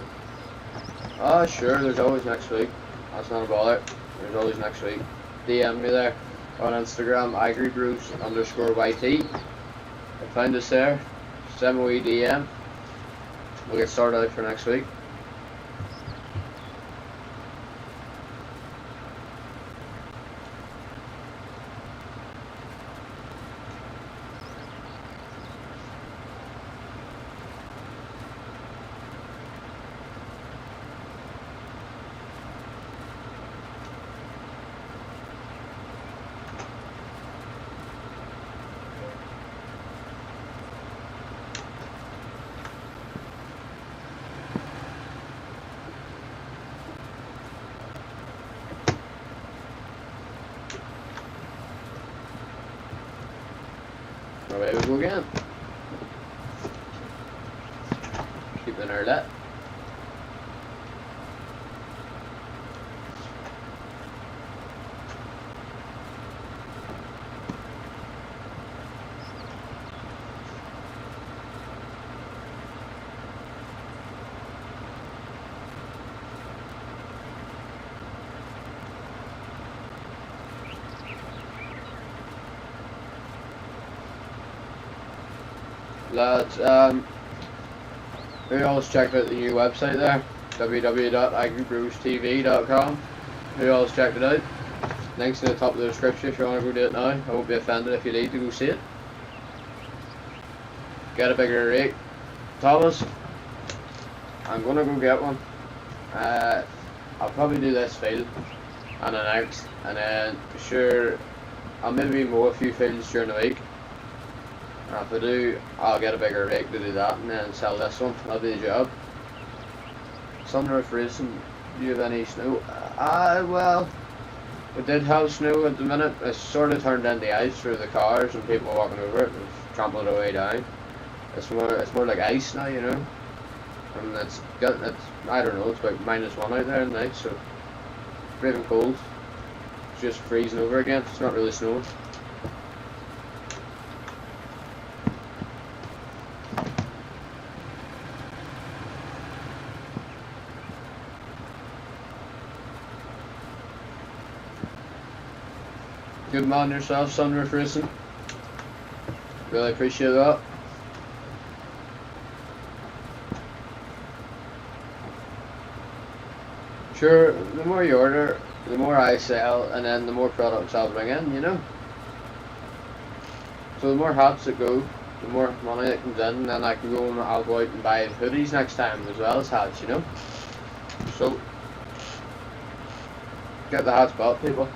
Oh, sure, there's always next week. That's not a bother. There's always next week. DM me there on Instagram, agribrews_YT. Find us there. Send me a DM. We'll get started out for next week. Away we go again. Keep the nerd up. Lads, who always checked out the new website there, www.agribrewstv.com. Who always checked it out? Links in the top of the description if you want to go do it now. I won't be offended if you need to go see it. Get a bigger rake. Thomas, I'm gonna go get one. I'll probably do this field and the next, and then sure I'll maybe mow a few fields during the week. And if I do, I'll get a bigger rake to do that and then sell this one. That'll be the job. Sunroof Racing, do you have any snow? Well, we did have snow at the minute. It's sort of turned into ice for the cars and people walking over it. We've trampled it way down. It's more like ice now, you know. And it's I don't know, it's about -1 out there tonight, so it's even cold. It's just freezing over again. It's not really snowing. Good man yourself, Sunroof Racing. Really appreciate that. Sure, the more you order, the more I sell, and then the more products I'll bring in, you know. So the more hats that go, the more money that comes in, and then I can go and I'll go out and buy hoodies next time as well as hats, you know. So get the hats bought, people.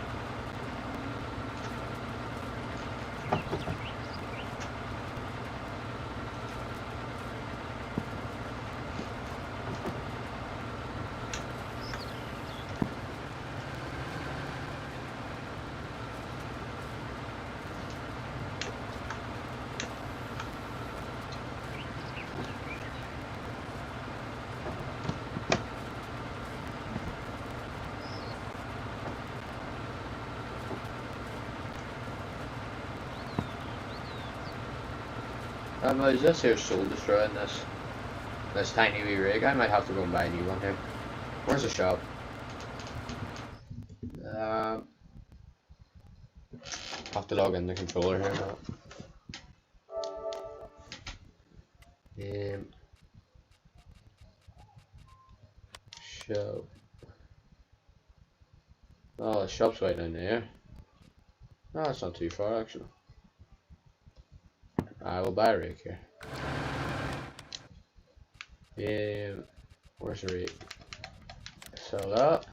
Is this here soul destroying this tiny wee rig? I might have to go and buy a new one here. Where's the shop? Have to log in the controller here now. Shop. Oh, the shop's right down there. No, that's not too far actually. I will buy a rake here. Where's the rake? Sell that.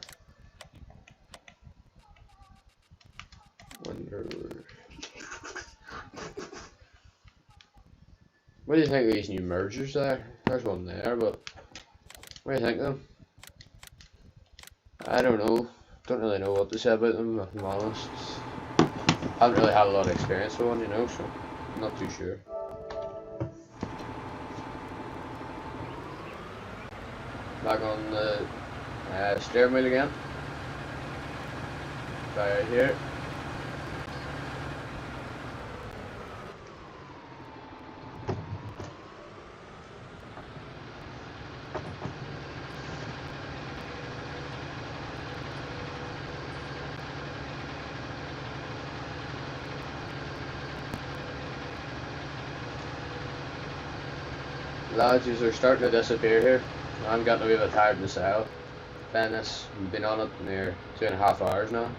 Wonder. What do you think of these new mergers there? There's one there, but what do you think of them? I don't know. Don't really know what to say about them, if I'm honest. I haven't really had a lot of experience with one, you know, so I'm not too sure. Back on the steering wheel again. Right here. Lads, yous are starting to disappear here. I'm getting a wee bit tired myself. Venice, we've been on it near 2.5 hours now.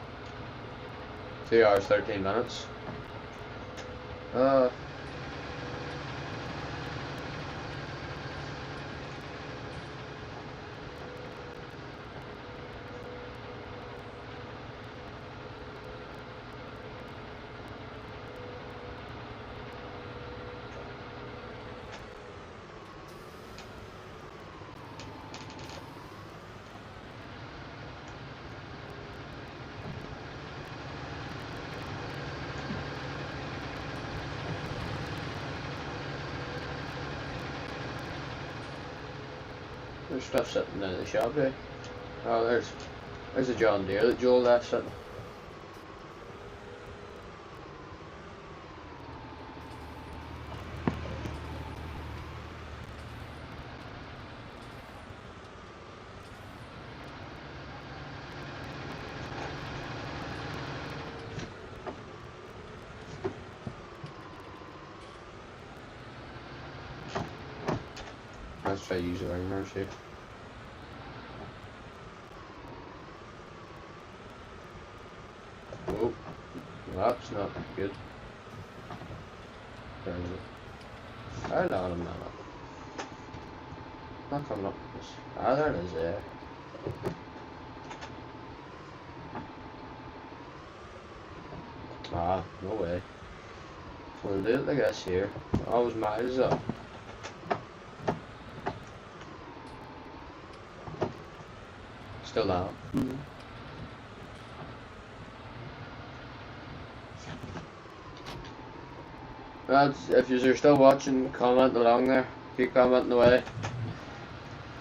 2 hours 13 minutes. Uh, there's stuff sitting in the shop here. Oh, there's a John Deere that Joel left sitting. Let's try to use the ringers here. Oh, that's not good. Where is it? Hold on a minute. Not coming up with this. Ah, there it is there. Ah, no way. We'll do it like this here. Always miles up. Still down. Lads, if you're still watching, comment along there. Keep commenting away.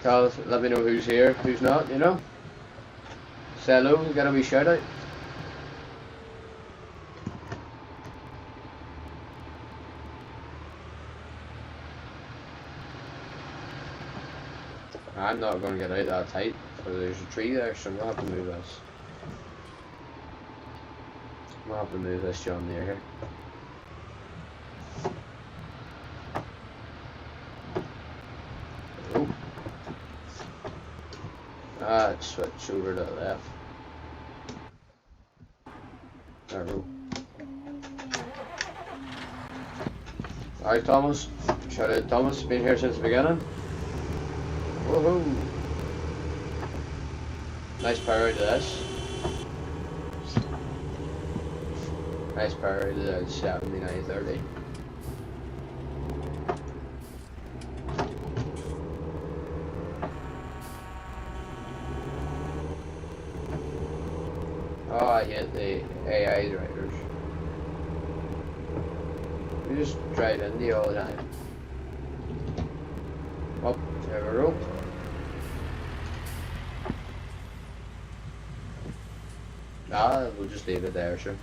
Tell us, let me know who's here, who's not, you know. Say hello, get a wee shout out. I'm not going to get out that tight, so there's a tree there, so I'm going to have to move this. I'm going to have to move this John Deere here. Oh. Let's switch over to the left. There we go. Alright, Thomas. Shout out Thomas, been here since the beginning. Woohoo! Nice power to this. Nice power to the 7930. Oh, I hate the AI drivers. You just drive into you all the time. Oh, there we go. Ah, we'll just leave it there, sure.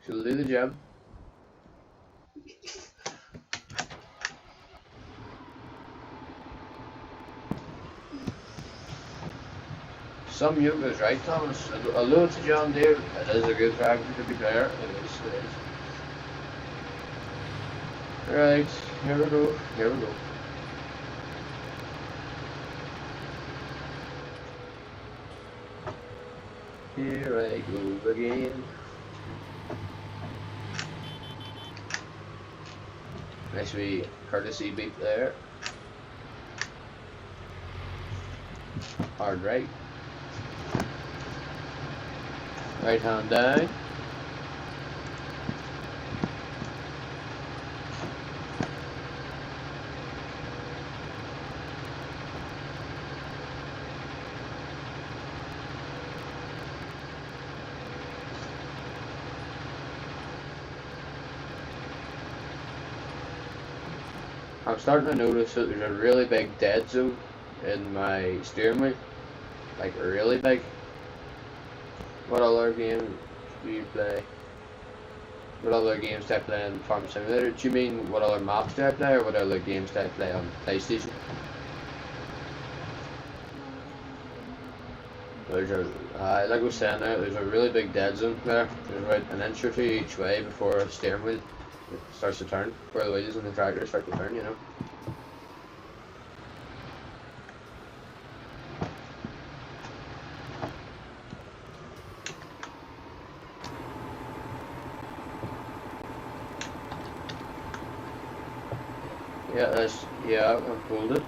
She'll do the job. Some yoke is right, Thomas. Although it's a John Deere, it is a good tractor to be fair. It is. Right, here we go. Here we go. Here I go again. Nice wee courtesy beep there. Hard right. Right hand down. I'm starting to notice that there's a really big dead zone in my steering wheel, like really big. What other game do you play? What other games do I play in Farm Simulator? Do you mean what other maps do I play, or what other games do I play on PlayStation? There's a, like I was saying there, there's a really big dead zone there. There's about an inch or two each way before a steering wheel it starts to turn, where the wheels and the tractor start to turn, you know. Yeah, I've pulled it.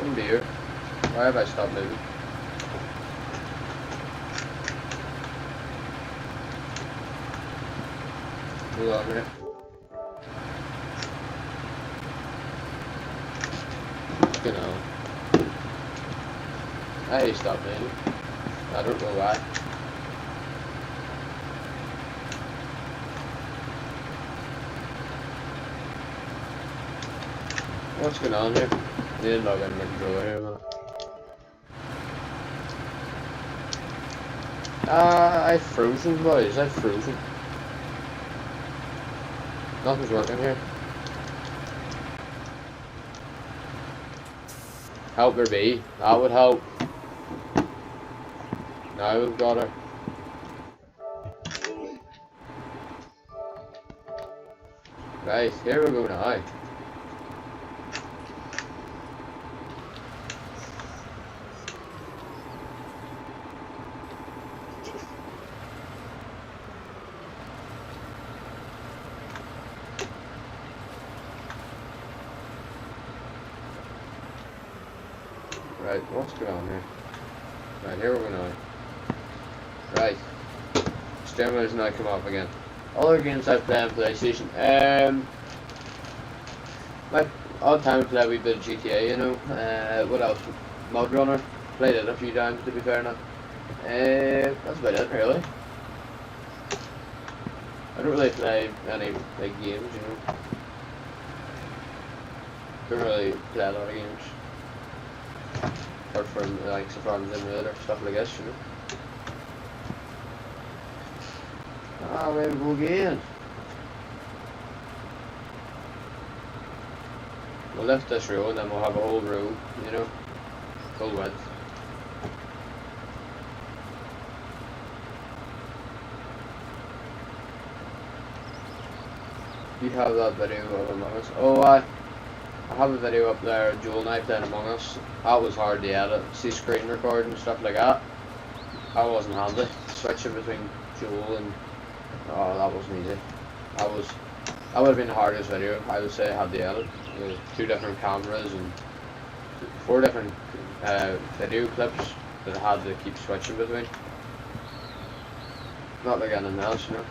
Oh dear. Why have I stopped moving? Hold on a minute. You know. I stopped moving. I don't know why. What's going on here? I need to log into my controller here a minute. I've frozen, boys. I've frozen. Nothing's working here. Help her be. That would help. Now we've got her. Right, here we go now. Right, what's going on here? Right, here we go now. Right. Stamina has now come up again. Other games I've played on PlayStation. My odd time to play a wee bit of GTA, you know. What else? Mud Runner. Played it a few times, to be fair enough. That's about it, really. I don't really play any big games, you know. Don't really play a lot of games. Apart from like Farming Simulator, stuff like this, you know. Ah, there we go again. We'll lift this row and then we'll have a whole row, you know, full width. You have that video of Among Us. Oh, I have a video up there, Joel and I playing Among Us. That was hard to edit, see screen record and stuff like that. That wasn't handy. Switching between Joel and oh, that wasn't easy. That would have been the hardest video. I would say I had to edit. With 2 different cameras and 4 different video clips that I had to keep switching between. Not like anything else, you know.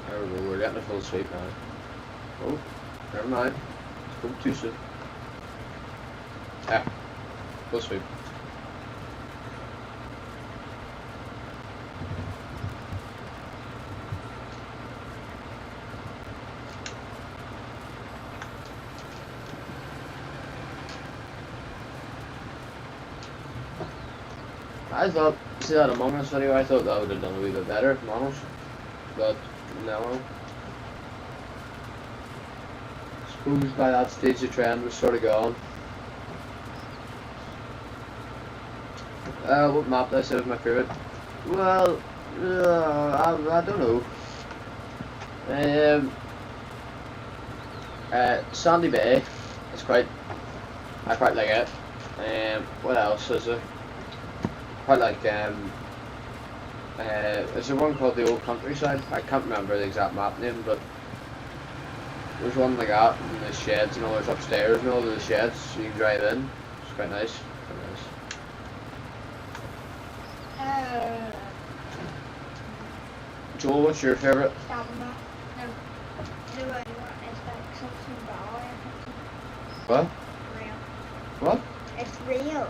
There we go, we're getting a full sweep now. Oh, never mind. Spoke too soon. Ah, full sweep. I thought, see that Among Us video, I thought that would have done a wee bit better, if I'm honest. But, no. Suppose by that stage the trend was sort of gone. What map did I say was my favourite? Well, I don't know. Sandy Bay, I quite like it. What else is there? Quite like, is there one called the Old Countryside? I can't remember the exact map name, but there's one like that, and the sheds and all, there's upstairs and all the sheds, so you can drive in. It's quite nice. Quite nice. Joel, what's your favourite? What? Real. What? It's real.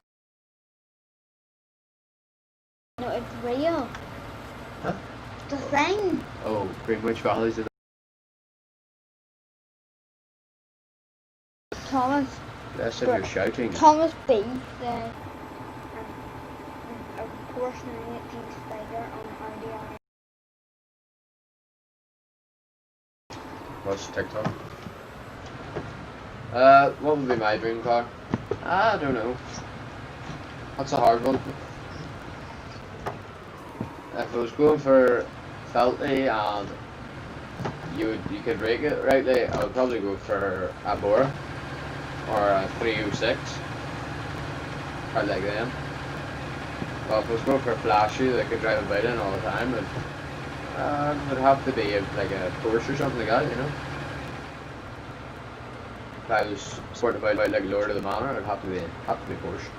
No, it's real. Huh? The thing. Oh, Greenwich Valley's Thomas. Listen, you're shouting. Thomas B. said, of course, 918 Spider on RDI. What's TikTok? What would be my dream car? I don't know. That's a hard one. If I was going for Felty and you could rate it rightly, I would probably go for a Bora or a 306. I like them. But if I was going for a flashy that I could drive about in all the time, it would have to be like a Porsche or something like that, you know. If I was sporting about like Lord of the Manor, it'd have to be Porsche.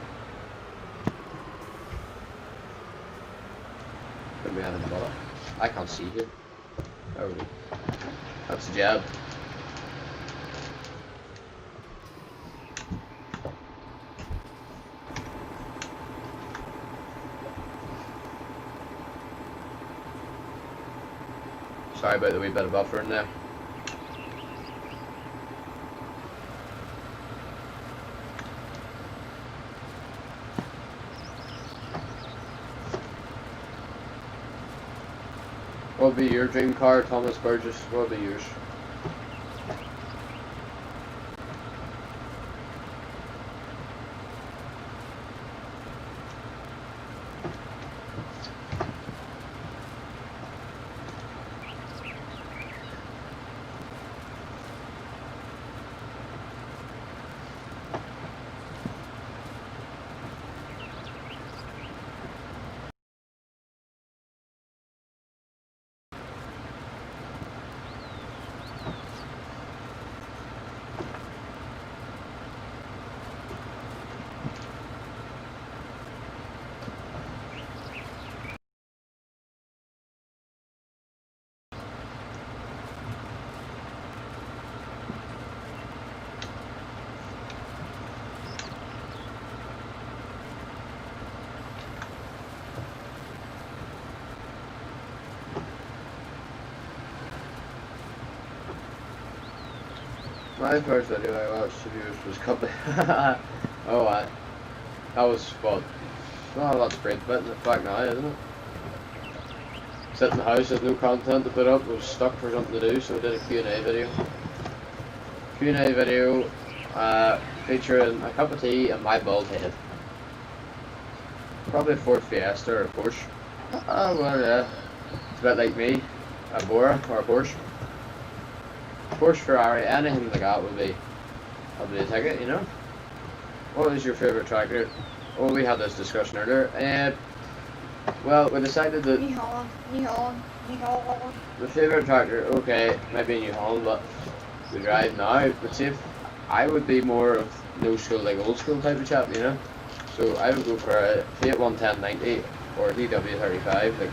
Couldn't be anything but it. I can't see here. There we go. That's a jab. Sorry about the wee bit of buffer in there. What would be your dream car, Thomas Burgess? What would be yours? My first video I watched of yours was Cuphead. Oh, that was what? Well, that's great bit in the back now, isn't it? Sitting in the house, there's no content to put up, I was stuck for something to do, so I did a Q&A video. Q&A video featuring a cup of tea and my bald head. Probably a Ford Fiesta or a Porsche. Oh, well, yeah. It's a bit like me, a Bora or a Porsche. Porsche, Ferrari, anything like that would be a ticket, you know. What is your favourite tractor? Oh, we had this discussion earlier. Well, we decided that New Holland. the favourite tractor, okay, maybe New Holland, but we drive now. But see, if I would be more of no school, like old school type of chap, you know. So I would go for a Fiat 11090 or a DW35. Like,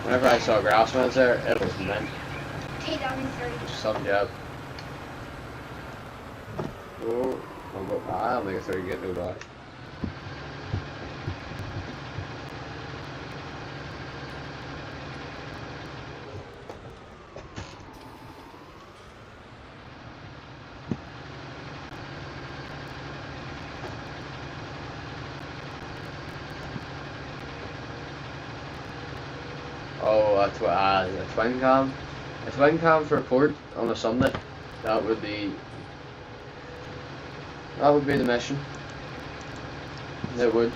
whenever I saw Grassmans there, it was mint. Some job. Oh, I'll make a 30 get no doubt. Oh, a twin cam. A twin cam for a port on a Sunday. That would be the mission. It would.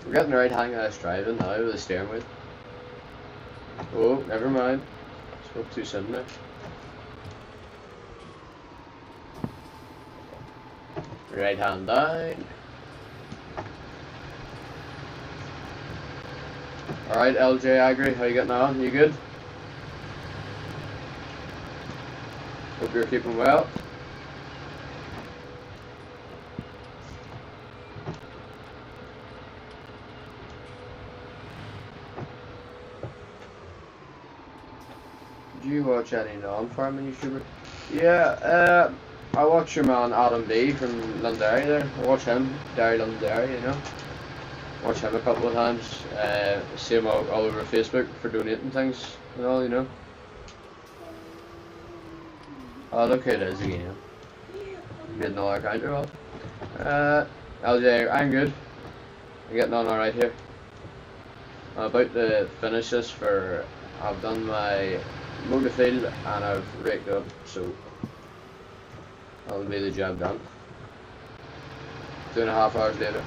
We're getting the right hang of this driving now with the steering wheel. Oh, never mind. Spoke too soon there. Right hand down. Alright, LJ Agri, how you getting on? You good? Hope you're keeping well. Do you watch any non-farming YouTuber? Yeah, I watch your man Adam B from Lundari there. I watch him, Derry Lundari, you know. Watch him a couple of times. See him all over Facebook for donating things and all, you know. Oh, look who it is again. Get another counter up. LJ, I'm good. I'm getting on alright here. I'm about to finish this for. I've done my motor field and I've raked up, so that'll be the job done. 2.5 hours later.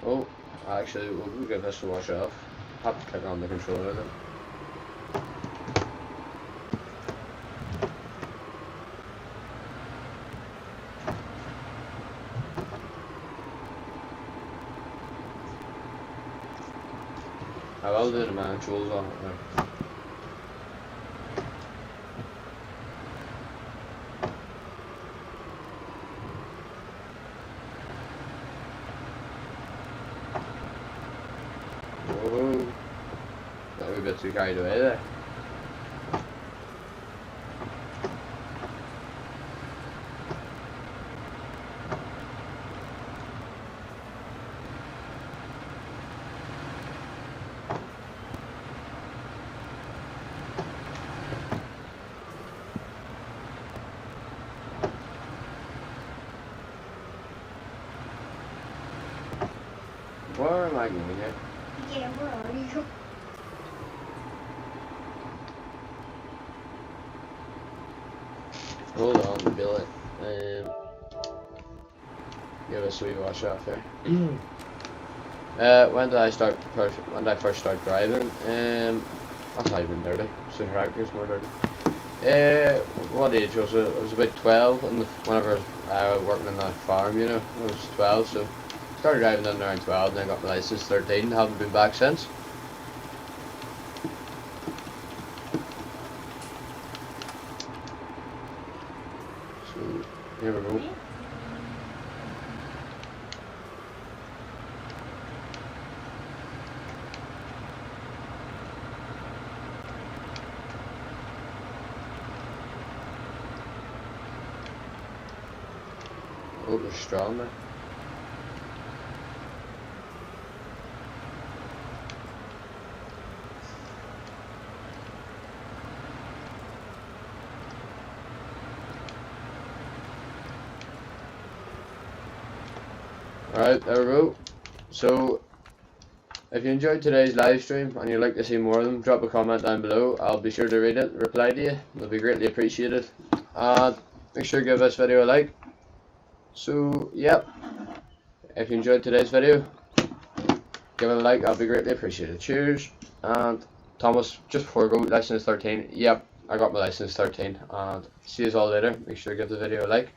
Oh, actually, we'll give this a wash off. Have to click on the controller then. I will do the manuals on it now. Whoa, got a bit too carried away there. Where am I going here? Yeah, where are you? Hold on, Billy. Give us a wee wash off here. When did I first start driving? That's not even dirty. So tractor's more dirty. What age was it? I was about 12, and whenever I was working on that farm, you know, I was 12, so started driving then around 12, then got my license 13, haven't been back since. So, here we go. Oh, they're strong there. Alright, there we go. So, if you enjoyed today's live stream and you'd like to see more of them, drop a comment down below. I'll be sure to read it and reply to you. It'll be greatly appreciated. Make sure to give this video a like. So, yep. If you enjoyed today's video, give it a like. I'll be greatly appreciated. Cheers. And Thomas, just before I go, license 13. Yep, I got my license 13. And see you all later. Make sure to give the video a like.